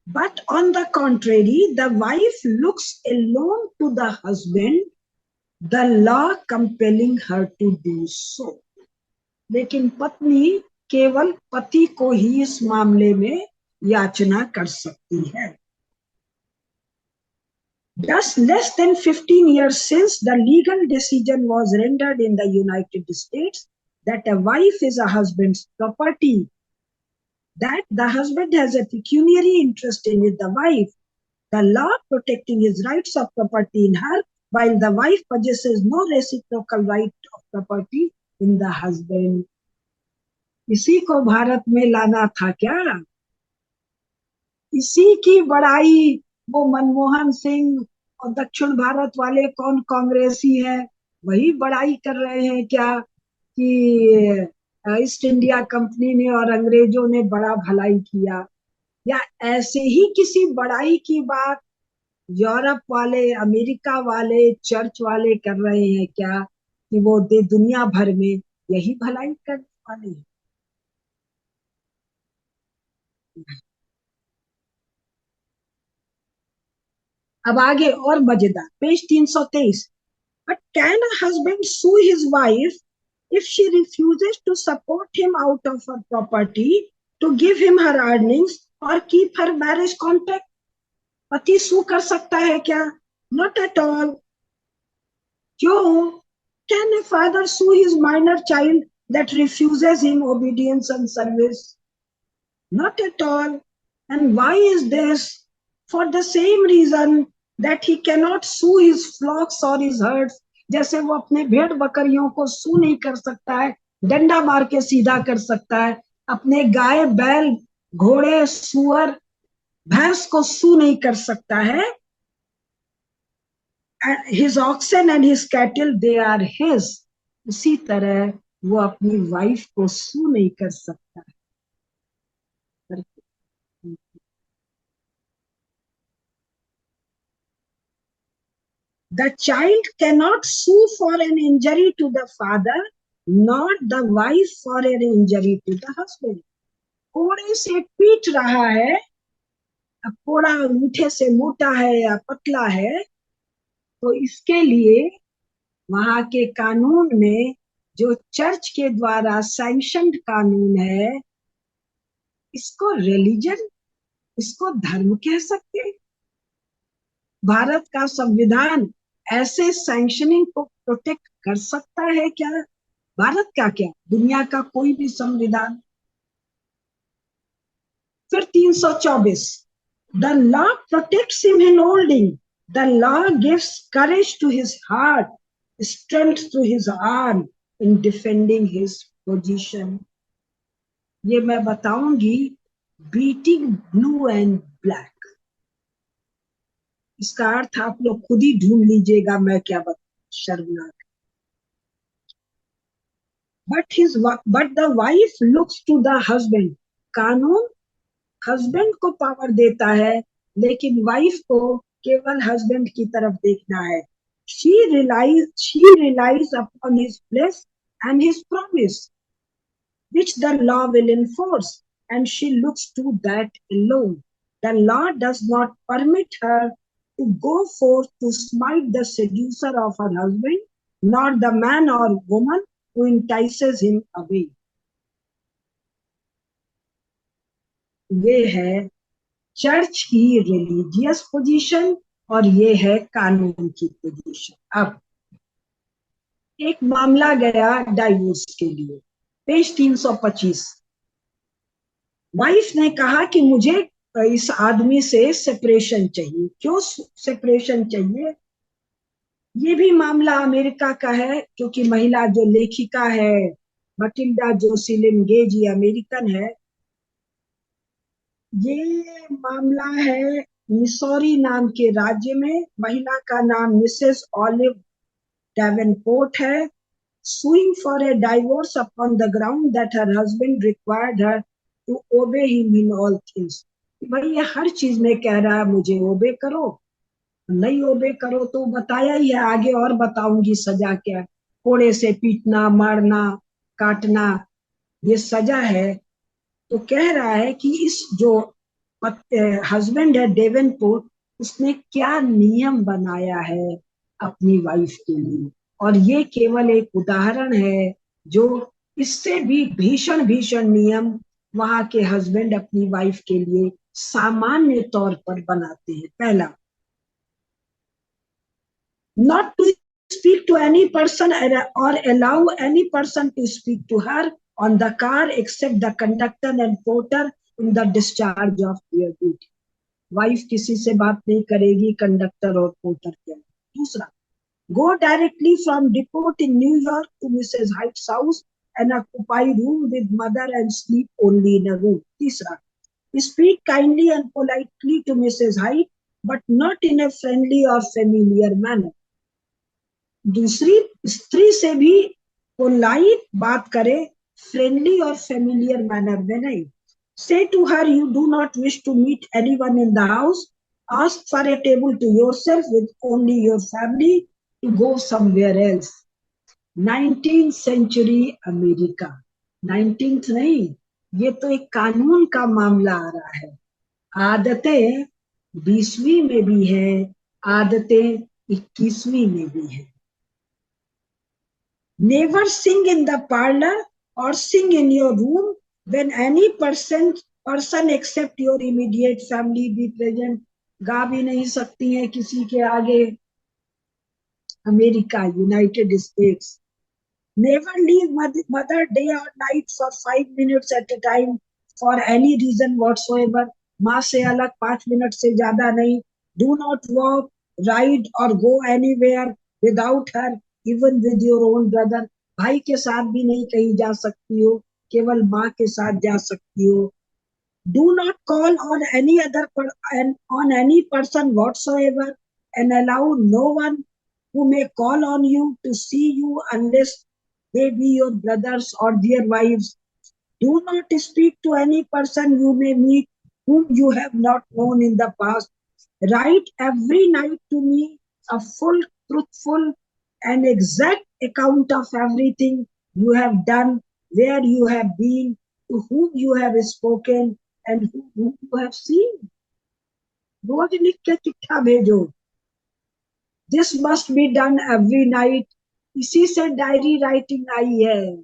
but on the contrary, the wife looks alone to the husband, the law compelling her to do so. लेकिन पत्नी केवल पति को ही इस मामले में याचना कर सकती है। Thus, less than 15 years since, the legal decision was rendered in the United States that a wife is a husband's property, that the husband has a pecuniary interest in the wife, the law protecting his rights of property in her, while the wife possesses no reciprocal right of property in the husband. इसी को भारत में लाना था क्या? इसी की बड़ाई वो मनमोहन सिंह और दक्षिण भारत वाले कौन कांग्रेसी है, वही बड़ाई कर रहे हैं क्या कि ईस्ट इंडिया कंपनी ने और अंग्रेजों ने बड़ा भलाई किया? या ऐसे ही किसी बड़ाई की बात यूरोप वाले, अमेरिका वाले, चर्च वाले कर रहे हैं क्या कि वो दुनिया भर में यही भलाई करने वाले हैं? अब आगे और मजेदार, page 323। But can a husband sue his wife if she refuses to support him out of her property, to give him her earnings or keep her marriage contract? पति सू कर सकता है क्या? Not at all. क्यों? Can a father sue his minor child that refuses him obedience and service? Not at all. And why is this? For the same reason that he cannot sue his flocks or his herds. जैसे वो अपने भेड़ बकरियों को सू नहीं कर सकता है, डंडा मार के सीधा कर सकता है, अपने गाय बैल घोड़े सुअर भैंस को सू नहीं कर सकता है. His oxen and his cattle, they are his. उसी तरह वो अपनी वाइफ को सू नहीं कर सकता है. The child cannot sue for an injury to the father, nor the wife for an injury to the husband. कोड़े से पीट रहा है, अब कोड़ा मीठे से मोटा है या पतला है, तो इसके लिए वहां के कानून में जो चर्च के द्वारा सैंक्शनड कानून है, इसको रिलीजन, इसको धर्म कह सकते हैं. भारत का संविधान ऐसे सैंक्शनिंग को प्रोटेक्ट कर सकता है क्या? भारत का क्या, दुनिया का कोई भी संविधान. फिर 324, the law protects him in old age, the law gives courage to his heart, strength to his arm in defending his position. ये मैं बताऊंगी बीटिंग ब्लू एंड ब्लैक. इसका अर्थ आप लोग खुद ही ढूंढ लीजिएगा, मैं क्या बताऊं, शर्मनाक. But the wife looks to the husband. कानून हस्बैंड को पावर देता है, लेकिन वाइफ को केवल हस्बैंड की तरफ देखना है. she relies upon his place and his promise, which the law will enforce, and she looks to that alone. The law does not permit her to go forth to smite the seducer of her husband, nor the man or woman who entices him away. ये है church की religious position और ये है कानून की position. अब एक मामला गया डाइवोर्स के लिए, पेज 325. वाइफ ने कहा कि मुझे इस आदमी से सेपरेशन चाहिए. क्यों सेपरेशन चाहिए? ये भी मामला अमेरिका का है, क्योंकि महिला जो लेखिका है मटिल्डा जोसेलिन गेज, ये अमेरिकन है. ये मामला है मिसौरी नाम के राज्य में. महिला का नाम मिसेस ऑलिव डेवेनपोर्ट है. suing for a divorce upon the ground that her husband required her to obey him in all things. भाई ये हर चीज में कह रहा है मुझे ओबे करो, नहीं ओबे करो तो बताया ही है, आगे और बताऊंगी सजा क्या. कोड़े से पीटना, मारना, काटना, ये सजा है. तो कह रहा है कि इस जो हस्बैंड है डेवेनपोर्ट, उसने क्या नियम बनाया है अपनी वाइफ के लिए. और ये केवल एक उदाहरण है, जो इससे भी भीषण भीषण नियम वहां के हस्बैंड अपनी वाइफ के लिए सामान्य तौर पर बनाते हैं. पहला, not to speak to any person or allow any person to speak to her on the car except the conductor and porter in the discharge of their duty. Wife किसी से बात नहीं करेगी कंडक्टर और पोर्टर के आगे। दूसरा, go directly from depot in New York to Mrs. Hyde's house and occupy room with mother and sleep only in a room. तीसरा, speak kindly and politely to Mrs. Hyde, but not in a friendly or familiar manner. दूसरी स्त्री से भी polite बात करे, friendly और familiar manner में नहीं। Say to her you do not wish to meet anyone in the house. Ask for a table to yourself with only your family to go somewhere else. 19th century America, 19th नहीं, ये तो एक कानून का मामला आ रहा है। आदतें 20वीं में भी है, आदतें 21वीं में भी है। Never sing in the parlor or sing in your room when any person except your immediate family be present. गा भी नहीं सकती हैं किसी के आगे। America, United states. Never leave mother day or night for 5 minutes at a time for any reason whatsoever. माँ से अलग 5 मिनट से ज्यादा नहीं। Do not walk, ride or go anywhere without her, even with your own brother. भाई के साथ भी नहीं कहीं जा सकती हो, केवल माँ के साथ जा सकती हो। Do not call on any on any person whatsoever, and allow no one who may call on you to see you unless they be your brothers or their wives. Do not speak to any person you may meet whom you have not known in the past. Write every night to me a full, truthful, and exact account of everything you have done, where you have been, to whom you have spoken, and whom you have seen. रोज लिख के चिट्ठा भेजो। This must be done every night. इसी से diary writing I है।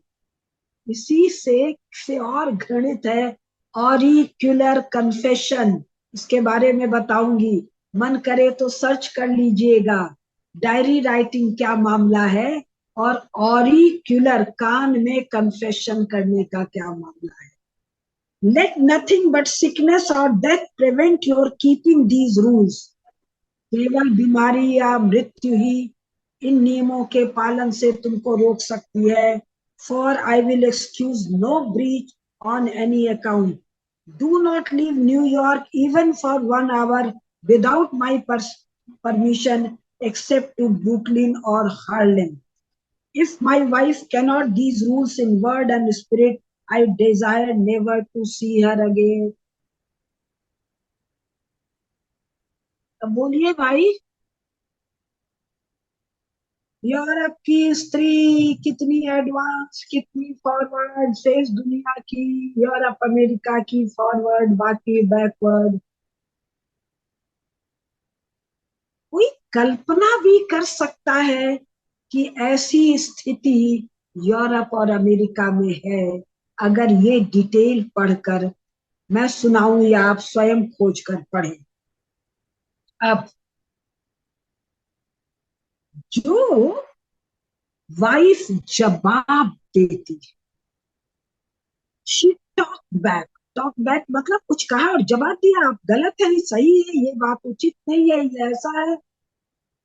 इसी से और घृणित है ऑरिक्यूलर कन्फेशन। इसके बारे में बताऊंगी, मन करे तो सर्च कर लीजिएगा डायरी राइटिंग क्या मामला है, और ऑरिक्यूलर कान में कन्फेशन करने का क्या मामला है। Let nothing but sickness or death prevent your keeping these rules. केवल बीमारी या मृत्यु ही इन नियमों के पालन से तुमको रोक सकती है। For I will excuse no breach on any account. Do not leave New York even for 1 hour without my permission, except to Brooklyn or Harlem. If my wife cannot these rules in word and spirit, I desire never to see her again. अब बोलिए भाई, Europe की स्त्री कितनी advance, कितनी forward, शेष दुनिया की, यूरोप अमेरिका की फॉरवर्ड, बाकी बैकवर्ड। कोई कल्पना भी कर सकता है कि ऐसी स्थिति यूरोप और अमेरिका में है? अगर ये डिटेल पढ़कर मैं सुनाऊं या आप स्वयं खोज कर पढ़ें। अब जो वाइफ जवाब देती है, शी टॉक बैक मतलब कुछ कहा और जवाब दिया, आप गलत है, सही है, ये बात उचित नहीं है, ये ऐसा है।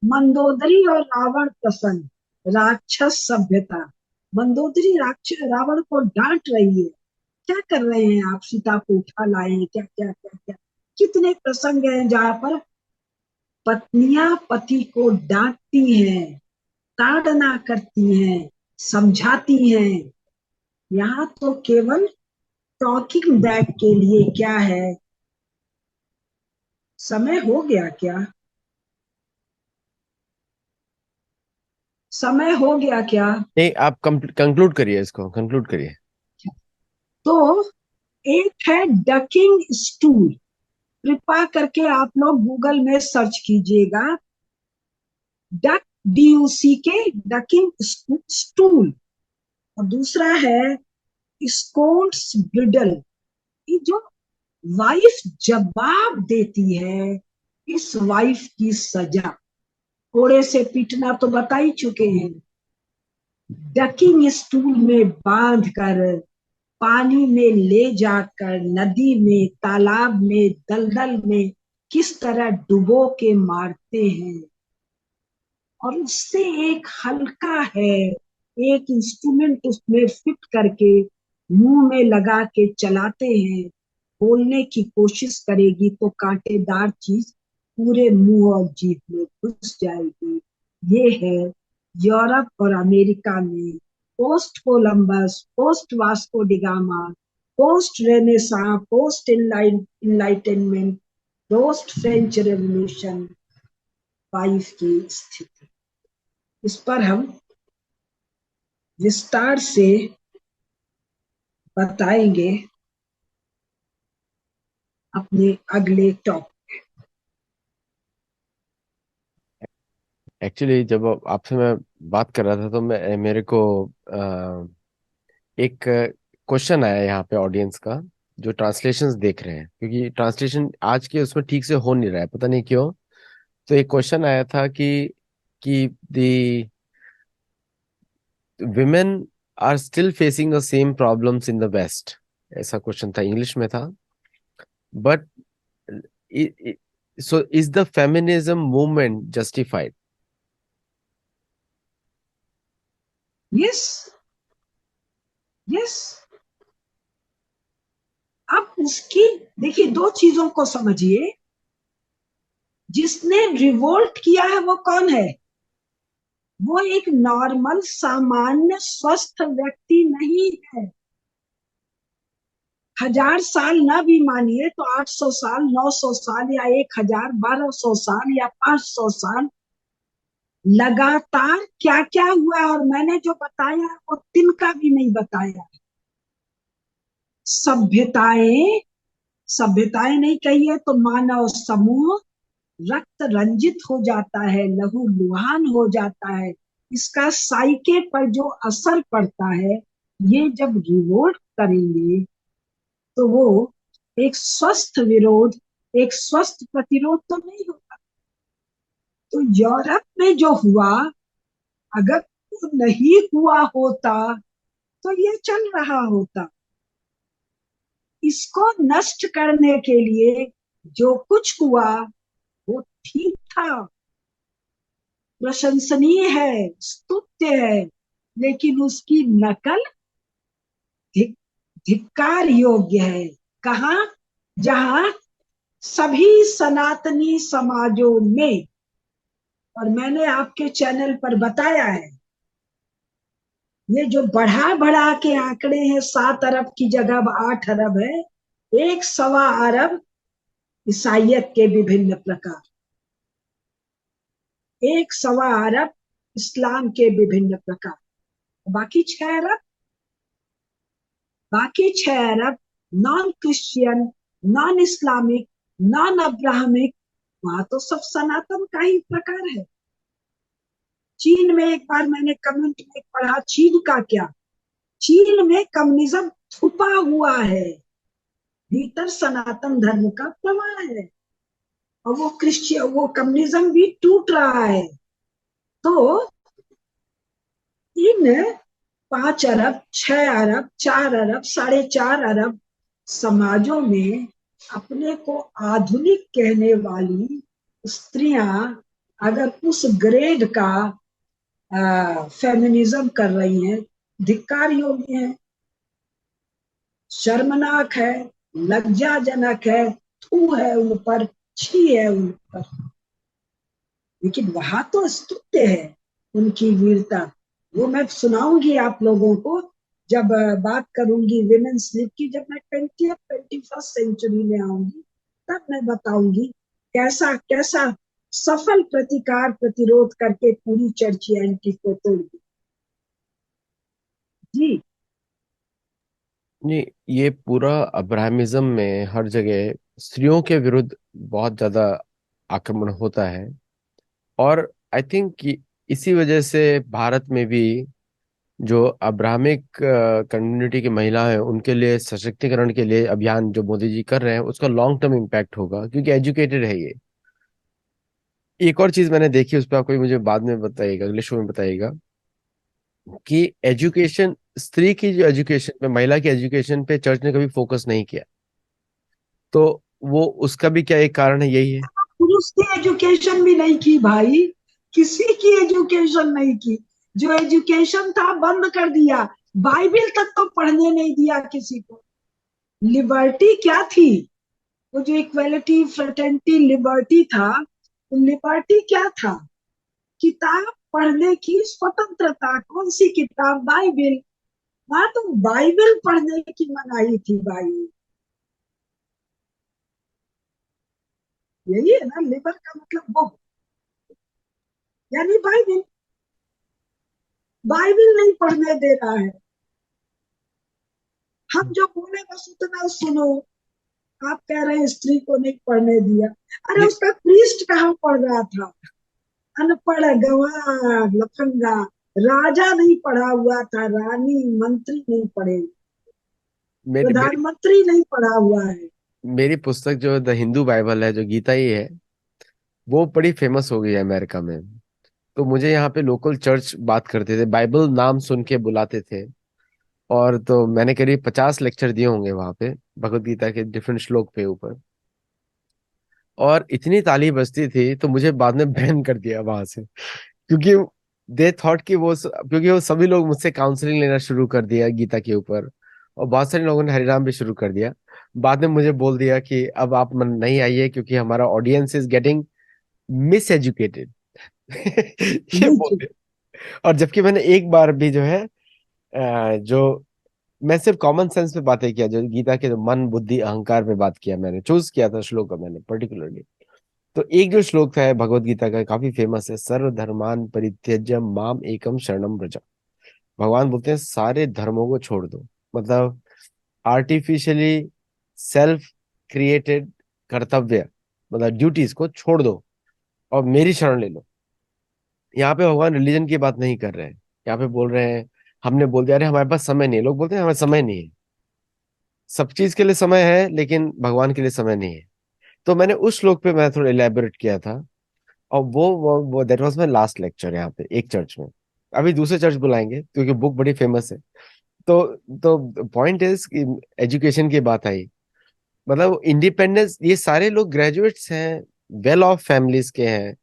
मंदोदरी और रावण प्रसंग, राक्षस सभ्यता। मंदोदरी राक्षस रावण को डांट रही है, क्या कर रहे हैं आप, सीता को उठा लाए हैं क्या क्या क्या क्या। कितने प्रसंग हैं जहां पर पत्नियां पति को डांटती हैं, ताड़ना करती हैं, समझाती हैं। यहाँ तो केवल टॉकिंग बैक के लिए क्या है। समय हो गया क्या? समय हो गया क्या? नहीं, आप कंक्लूड करिए, इसको कंक्लूड करिए। तो एक है डकिंग स्टूल, कृपा करके आप लोग गूगल में सर्च कीजिएगा, डक DUC के, डकिंग स्टूल। और दूसरा है स्कोल्ड्स ब्रिडल। ये जो वाइफ जवाब देती है, इस वाइफ की सजा कोड़े से पीटना तो बता ही चुके हैं। डकिंग स्टूल में बांध कर, पानी में ले जाकर, नदी में, तालाब में, दलदल में किस तरह डुबो के मारते हैं, और उससे एक हल्का है, एक इंस्ट्रूमेंट उसमें फिट करके मुंह में लगा के चलाते हैं। बोलने की कोशिश करेगी तो कांटेदार चीज पूरे मुंह और जीभ में घुस जाएगी। ये है यूरोप और अमेरिका में post Columbus, post Vasco da Gama, post Renaissance, post enlightenment, post French revolution 5 की स्थिति। इस पर हम विस्तार से बताएंगे अपने अगले टॉपिक। एक्चुअली जब आपसे मैं बात कर रहा था तो मैं मेरे को एक क्वेश्चन आया यहाँ पे ऑडियंस का, जो ट्रांसलेशंस देख रहे हैं, क्योंकि ट्रांसलेशन आज के उसमें ठीक से हो नहीं रहा है, पता नहीं क्यों। तो एक क्वेश्चन आया था कि the women are still facing the same problems in the West, ऐसा क्वेश्चन था, इंग्लिश में था। But so is the feminism movement justified? Yes, yes. अब उसकी देखिए, दो चीजों को समझिए। जिसने रिवोल्ट किया है वो कौन है? वो एक नॉर्मल सामान्य स्वस्थ व्यक्ति नहीं है। 1000 साल ना भी मानिए तो 800 साल, 900 साल, या 1000, 1200 साल, या 500 साल लगातार क्या क्या हुआ, और मैंने जो बताया वो तिनका भी नहीं बताया। सभ्यताएं, सभ्यताएं नहीं कहिए तो मानव समूह रक्त रंजित हो जाता है, लहू लुहान हो जाता है। इसका साइके पर जो असर पड़ता है, ये जब रिवोल्ट करेंगे तो वो एक स्वस्थ विरोध, एक स्वस्थ प्रतिरोध तो नहीं होगा। तो यूरोप में जो हुआ, अगर वो नहीं हुआ होता तो ये चल रहा होता। इसको नष्ट करने के लिए जो कुछ हुआ वो ठीक था, प्रशंसनीय है, स्तुत्य है, लेकिन उसकी नकल धिक, धिक्कार योग्य है। कहा? जहां सभी सनातनी समाजों में, और मैंने आपके चैनल पर बताया है, ये जो बढ़ा बढ़ा के आंकड़े हैं, 7 अरब की जगह 8 अरब है। 1 सवा अरब ईसाइयत के विभिन्न प्रकार, 1 सवा अरब इस्लाम के विभिन्न प्रकार, बाकी 6 अरब, बाकी 6 अरब non Christian, non Islamic, non Abrahamic, वहां तो सब सनातन का ही प्रकार है। चीन में एक बार मैंने कमेंट में पढ़ा, चीन का क्या, चीन में कम्युनिज्म छुपा हुआ है, भीतर सनातन धर्म का प्रवाह है, और वो क्रिश्चियन, वो कम्युनिज्म भी टूट रहा है। तो इन 5 अरब, 6 अरब, 4 अरब, 4.5 अरब समाजों में अपने को आधुनिक कहने वाली स्त्रियां अगर उस ग्रेड का फेमिनिज्म कर रही हैं, धिक्कार योग्य है, शर्मनाक है, लज्जाजनक है, थू है उन पर, छी है उन पर। लेकिन वहां तो स्तुत्य है, उनकी वीरता। वो मैं सुनाऊंगी आप लोगों को जब बात करूंगी विमेन्स लीग की, जब मैं 21st सेंचुरी में आऊंगी तब मैं बताऊंगी कैसा कैसा सफल प्रतिकार प्रतिरोध करके पूरी चर्चियनिटी को तोड़ दी। जी। नहीं, ये पूरा अब्राहमिज्म में हर जगह स्त्रियों के विरुद्ध बहुत ज्यादा आक्रमण होता है। और आई थिंक कि इसी वजह से भारत में भी जो अब्राहमिक कम्युनिटी की महिला है उनके लिए सशक्तिकरण के लिए अभियान जो मोदी जी कर रहे हैं उसका लॉन्ग टर्म इम्पैक्ट होगा, क्योंकि एजुकेटेड है ये। एक और चीज मैंने देखी, उस पर आप कोई मुझे बाद में बताइएगा, अगले शो में बताइएगा, कि एजुकेशन, स्त्री की जो एजुकेशन पे, महिला की एजुकेशन पे चर्च ने कभी फोकस नहीं किया। तो वो उसका भी क्या एक कारण है, यही है। पुरुष की एजुकेशन भी नहीं की भाई, किसी की एजुकेशन नहीं की। जो एजुकेशन था बंद कर दिया, बाइबल तक तो पढ़ने नहीं दिया किसी को। लिबर्टी क्या थी? वो जो इक्वेलिटी फ्रेटर्निटी लिबर्टी था, लिबर्टी क्या था? किताब पढ़ने की स्वतंत्रता। कौन सी किताब? बाइबल। वहां तो बाइबल पढ़ने की मनाही थी भाई। यही है ना लिबर का मतलब, वो यानी बाइबल। बाइबल नहीं पढ़ने दे रहा है। हम जो बोले बस उतना सुनो। आप कह रहे हैं स्त्री को नहीं पढ़ने दिया। अरे नहीं, उसका प्रीस्ट कहाँ पढ़ रहा था? अनपढ़, गंवार, लफंगा। राजा नहीं पढ़ा हुआ था, रानी मंत्री नहीं पढ़े, मेरी मेरी प्रधानमंत्री नहीं पढ़ा हुआ है। मेरी पुस्तक जो द हिंदू बाइबल है, जो गीता ही है, वो बड़ी फेमस हो गई है अमेरिका में। तो मुझे यहाँ पे लोकल चर्च बात करते थे, बाइबल नाम सुन के बुलाते थे। और तो मैंने करीब 50 लेक्चर दिए होंगे वहां पे, भगवत गीता के डिफरेंट श्लोक पे ऊपर। और इतनी ताली बजती थी, तो मुझे बाद में बैन कर दिया वहां से, क्योंकि दे थॉट कि क्योंकि वो सभी लोग मुझसे काउंसलिंग लेना शुरू कर दिया गीता के ऊपर। और बहुत सारे लोगों ने हरिनाम भी शुरू कर दिया। बाद में मुझे बोल दिया कि अब आप नहीं आइए, क्योंकि हमारा audience is getting miss educated. ये नहीं बोल। और जबकि मैंने एक बार भी जो है, जो मैं सिर्फ कॉमन सेंस पे बातें किया, जो गीता के जो मन बुद्धि अहंकार पे बात किया, मैंने चूज किया था श्लोक का मैंने पर्टिकुलरली। तो एक जो श्लोक था भगवत गीता का, काफी फेमस है, सर्वधर्मान परित्यज्य माम एकम शरणम व्रज। भगवान बोलते हैं सारे धर्मों को छोड़ दो, मतलब आर्टिफिशियली सेल्फ क्रिएटेड कर्तव्य, मतलब ड्यूटीज को छोड़ दो और मेरी शरण ले लो। यहाँ पे भगवान रिलीजन की बात नहीं कर रहे हैं। यहाँ पे बोल रहे हैं, हमने बोल दिया अरे हमारे पास समय नहीं है, लोग बोलते हैं हमारे समय नहीं है। सब चीज के लिए समय है, लेकिन भगवान के लिए समय नहीं है। तो मैंने उस श्लोक पे मैं थोड़ा इलेबोरेट किया था। और वो that was my last lecture यहाँ पे एक चर्च में। अभी दूसरे चर्च बुलाएंगे, क्योंकि बुक बड़ी फेमस है। तो पॉइंट इज कि एजुकेशन की बात आई, मतलब इंडिपेंडेंस, ये सारे लोग ग्रेजुएट्स हैं, वेल ऑफ फैमिलीज के हैं,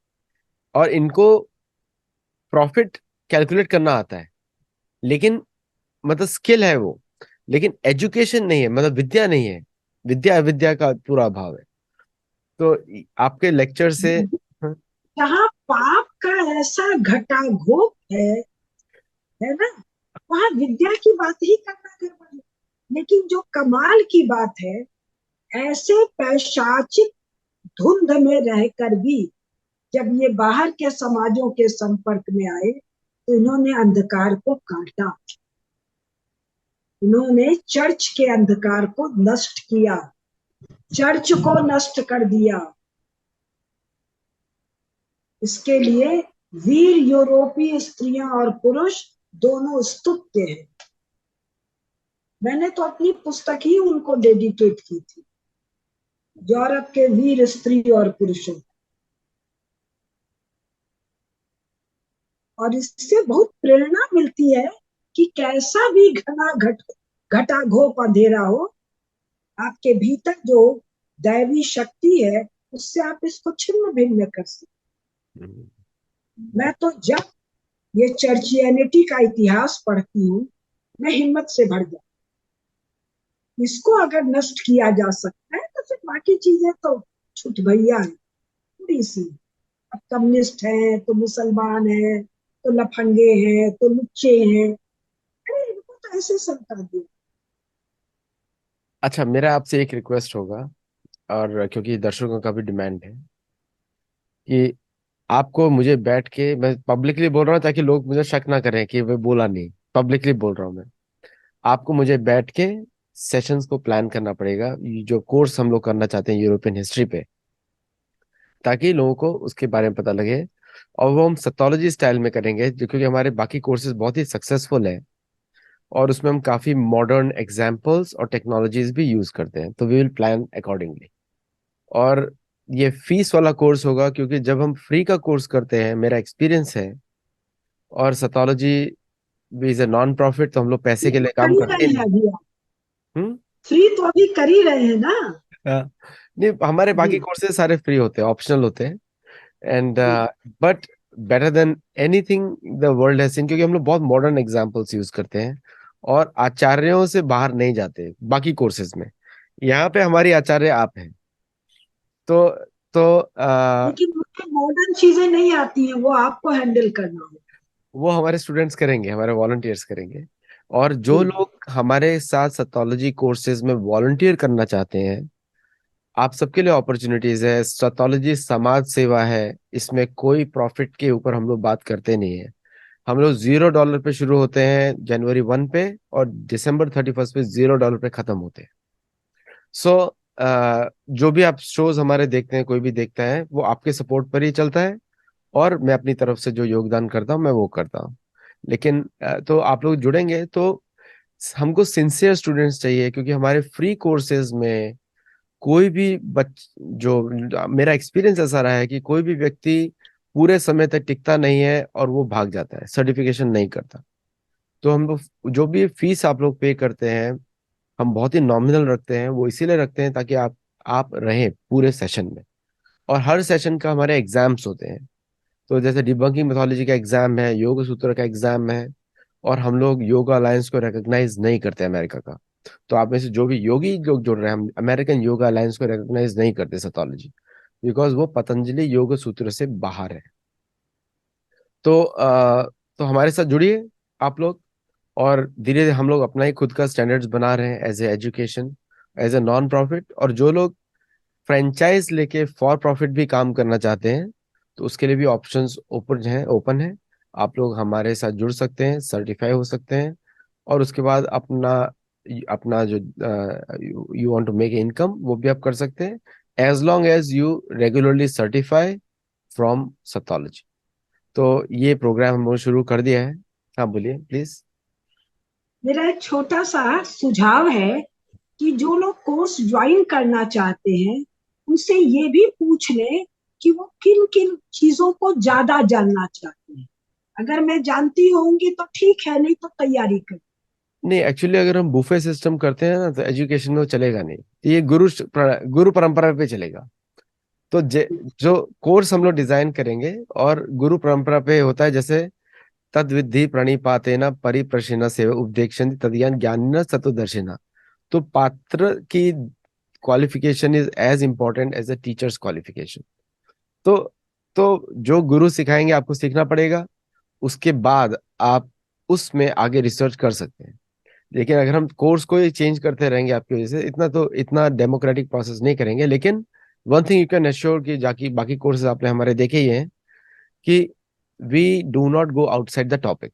और इनको प्रॉफिट कैलकुलेट करना आता है। लेकिन मतलब स्किल है वो, लेकिन एजुकेशन नहीं है, मतलब विद्या नहीं है। विद्या अविद्या का पूरा अभाव है। तो आपके लेक्चर से। नहीं, हाँ। जहाँ पाप का ऐसा घटाघोप है ना, वहां विद्या की बात ही करना गड़बड़ है। लेकिन जो कमाल की बात है, ऐसे पैशाचिक धुंध में रहकर भी जब ये बाहर के समाजों के संपर्क में आए, तो इन्होंने अंधकार को काटा। इन्होंने चर्च के अंधकार को नष्ट किया, चर्च को नष्ट कर दिया। इसके लिए वीर यूरोपीय स्त्रियां और पुरुष दोनों स्तुत्य हैं। मैंने तो अपनी पुस्तक ही उनको डेडिकेट की थी, यूरोप के वीर स्त्री और पुरुषों। और इससे बहुत प्रेरणा मिलती है कि कैसा भी घटा घोप अंधेरा हो, आपके भीतर जो दैवी शक्ति है, उससे आप इसको छिन्न भिन्न कर सकते। हम्म। मैं तो जब ये चर्चियनिटी का इतिहास पढ़ती हूँ, मैं हिम्मत से भर जाती। इसको अगर नष्ट किया जा सकता है, तो फिर बाकी चीजें तो छुट भैया है, थोड़ी सी। अब कम्युनिस्ट हैं तो मुसलमान हैं, तो लफंगे हैं, तो लुच्चे हैं। अरे इनको तो ऐसे समझा दिया। अच्छा, मेरा आपसे एक रिक्वेस्ट होगा, और क्योंकि दर्शकों का भी डिमांड है कि आपको मुझे बैठ के, मैं पब्लिकली बोल रहा हूँ ताकि लोग मुझे शक ना करें कि वे बोला नहीं, पब्लिकली बोल रहा हूँ मैं। आपको मुझे बैठ के सेशंस को प्लान करना पड़ेगा, ये जो कोर्स हम लोग करना चाहते हैं यूरोपियन हिस्ट्री पे, ताकि लोगों को उसके बारे में पता लगे। और वो हम सतोलॉजी स्टाइल में करेंगे, जो क्योंकि हमारे बाकी कोर्सेज बहुत ही सक्सेसफुल है, और उसमें हम काफी मॉडर्न एग्जाम्पल्स और टेक्नोलॉजीज भी यूज करते हैं, तो वी विल प्लान अकॉर्डिंगली। और ये फीस वाला कोर्स होगा, क्योंकि जब हम फ्री का कोर्स करते हैं, मेरा एक्सपीरियंस है, और सतोलॉजी भी इज ए नॉन प्रॉफिट, तो हम लोग पैसे के लिए कर काम ही करते रहे ही हैं नहीं। अभी आप। हम्म। फ्री तो अभी कर ही रहे हैं ना। हाँ। नहीं, हमारे बाकी जी कोर्सेज सारे फ्री होते हैं, ऑप्शनल होते हैं। एंड जी। But better than anything the world has seen, क्योंकि हम लोग बहुत मॉडर्न एग्जाम्पल्स यूज करते हैं और आचार्यों से बाहर नहीं जाते बाकी कोर्सेज में। यहाँ पे हमारी आचार्य आप हैं। तो तो लेकिन मुझे मॉडर्न चीजें नहीं आती हैं, वो आपको हैंडल करना होगा। वो हमारे स्टूडेंट्स करेंगे, हमारे वॉलंटियर्स करेंगे। और जो जी। लोग हमारे साथ सतोलॉजी कोर्सेज में वॉलंटियर करना चाहते हैं, आप सबके लिए अपॉर्चुनिटीज है। सतोलॉजी समाज सेवा है, इसमें कोई प्रॉफिट के ऊपर हम लोग बात करते नहीं है। हम लोग $0 पे शुरू होते हैं January 1 पे, और December 31 पे $0 पे खत्म होते हैं। सो जो भी आप शोज हमारे देखते हैं, कोई भी देखता है, वो आपके सपोर्ट पर ही चलता है। और मैं अपनी तरफ से जो योगदान करता हूँ मैं वो करता हूँ। लेकिन तो आप लोग जुड़ेंगे तो हमको सिंसियर स्टूडेंट्स चाहिए, क्योंकि हमारे फ्री कोर्सेज में कोई भी जो मेरा एक्सपीरियंस ऐसा रहा है कि कोई भी व्यक्ति पूरे समय तक टिकता नहीं है और वो भाग जाता है, सर्टिफिकेशन नहीं करता। तो हम लोग जो भी फीस आप लोग पे करते हैं, हम बहुत ही नॉमिनल रखते हैं। वो इसीलिए रखते हैं ताकि आप रहें पूरे सेशन में। और हर सेशन का हमारे एग्जाम्स होते हैं। तो जैसे डिबंकिंग मेथोडोलॉजी का एग्जाम है, योग सूत्र का एग्जाम है। और हम लोग योगा अलायंस को रिकॉग्नाइज नहीं करते अमेरिका का। तो आप में से जो भी योगी लोग जुड़ रहे हैं, हम अमेरिकन योगा अलायंस को रिकॉग्नाइज नहीं करते सतोलॉजी, बिकॉज वो पतंजलि योग सूत्र से बाहर है। तो तो हमारे साथ जुड़िए आप लोग। और धीरे धीरे हम लोग अपना ही खुद का स्टैंडर्ड्स बना रहे हैं as a education, as a non profit. और जो लोग फ्रेंचाइज लेके फॉर प्रॉफिट भी काम करना चाहते हैं, तो उसके लिए भी ऑप्शंस ओपन है। आप लोग हमारे साथ जुड़ सकते हैं, सर्टिफाई हो सकते हैं। और उसके बाद अपना अपना जो you want to make income, वो भी आप कर सकते हैं, as long as you regularly certify from satology. तो ये प्रोग्राम हम लोग शुरू कर दिया है। हाँ बोलिए प्लीज। मेरा एक छोटा सा सुझाव है कि जो लोग कोर्स ज्वाइन करना चाहते हैं, उनसे ये भी पूछ लें कि वो किन किन चीजों को ज्यादा जानना चाहते हैं। अगर मैं जानती होंगी तो ठीक है, नहीं तो तैयारी कर। नहीं, एक्चुअली अगर हम बुफे सिस्टम करते हैं ना, तो एजुकेशन में वो चलेगा नहीं। ये गुरु परंपरा पे चलेगा। तो जो कोर्स हम लोग डिजाइन करेंगे, और गुरु परंपरा पे होता है, जैसे तद विद्धि प्रणिपातेन परिप्रश्न से उपदेक्षन्ति तदीयन ज्ञानिनः तत्त्वदर्शिनः। तो पात्र की qualification is as important as a teacher's qualification. तो तो जो गुरु सिखाएंगे आपको सीखना पड़ेगा। उसके बाद आप उसमें आगे रिसर्च कर सकते हैं। लेकिन अगर हम कोर्स को ही चेंज करते रहेंगे आपकी वजह से, इतना डेमोक्रेटिक प्रोसेस नहीं करेंगे। लेकिन one thing you can assure कि जाकि बाकी कोर्सेज आपने हमारे देखे ही हैं, कि we do not go outside the topic.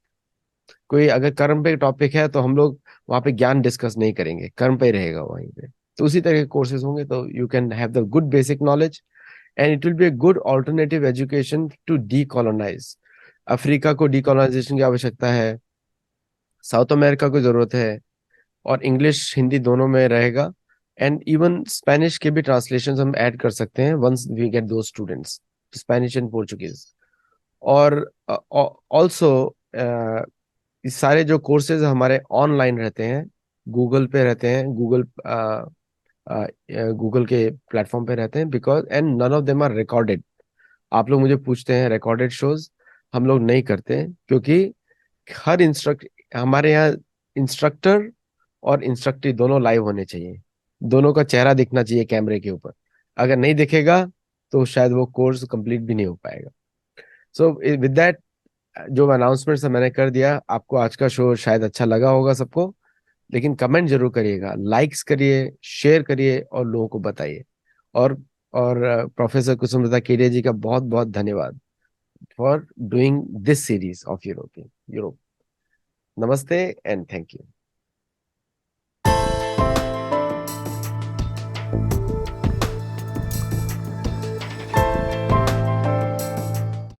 कोई अगर कर्म पे टॉपिक है, तो हम लोग वहाँ पे ज्ञान डिस्कस नहीं करेंगे, कर्म पे ही रहेगा वहीं पे। तो उसी तरह के कोर्सेज होंगे, तो you can have the good basic knowledge. And it will be a good alternative education to decolonise. Africa को डीकोलोनाइजेशन की आवश्यकता है, साउथ अमेरिका को जरूरत है। और इंग्लिश हिंदी दोनों में रहेगा। एंड इवन स्पेनिश के भी ट्रांसलेशन हम ऐड कर सकते हैं वंस वी गेट दो स्टूडेंट्स, स्पेनिश एंड पोर्चुगीज। और ऑल्सो सारे जो कोर्सेज हमारे ऑनलाइन रहते हैं, गूगल पे रहते हैं, गूगल के प्लेटफॉर्म पे रहते हैं, because and none of them are recorded. आप लोग मुझे पूछते हैं रिकॉर्डेड शोज, हम लोग नहीं करते हैं, क्योंकि हर इंस्ट्रक्ट हमारे यहाँ इंस्ट्रक्टर और इंस्ट्रक्टर दोनों लाइव होने चाहिए। दोनों का चेहरा दिखना चाहिए कैमरे के ऊपर। अगर नहीं दिखेगा तो शायद वो कोर्स कंप्लीट भी नहीं हो पाएगा। सो विद दैट, जो अनाउंसमेंट मैंने कर दिया, आपको आज का शो शायद अच्छा लगा होगा सबको। लेकिन कमेंट जरूर करिएगा, लाइक्स करिए, शेयर करिए और लोगों को बताइए। और प्रोफेसर कुसुमलता केडिया जी का बहुत बहुत धन्यवाद for doing this series of Europe. नमस्ते एंड थैंक यू।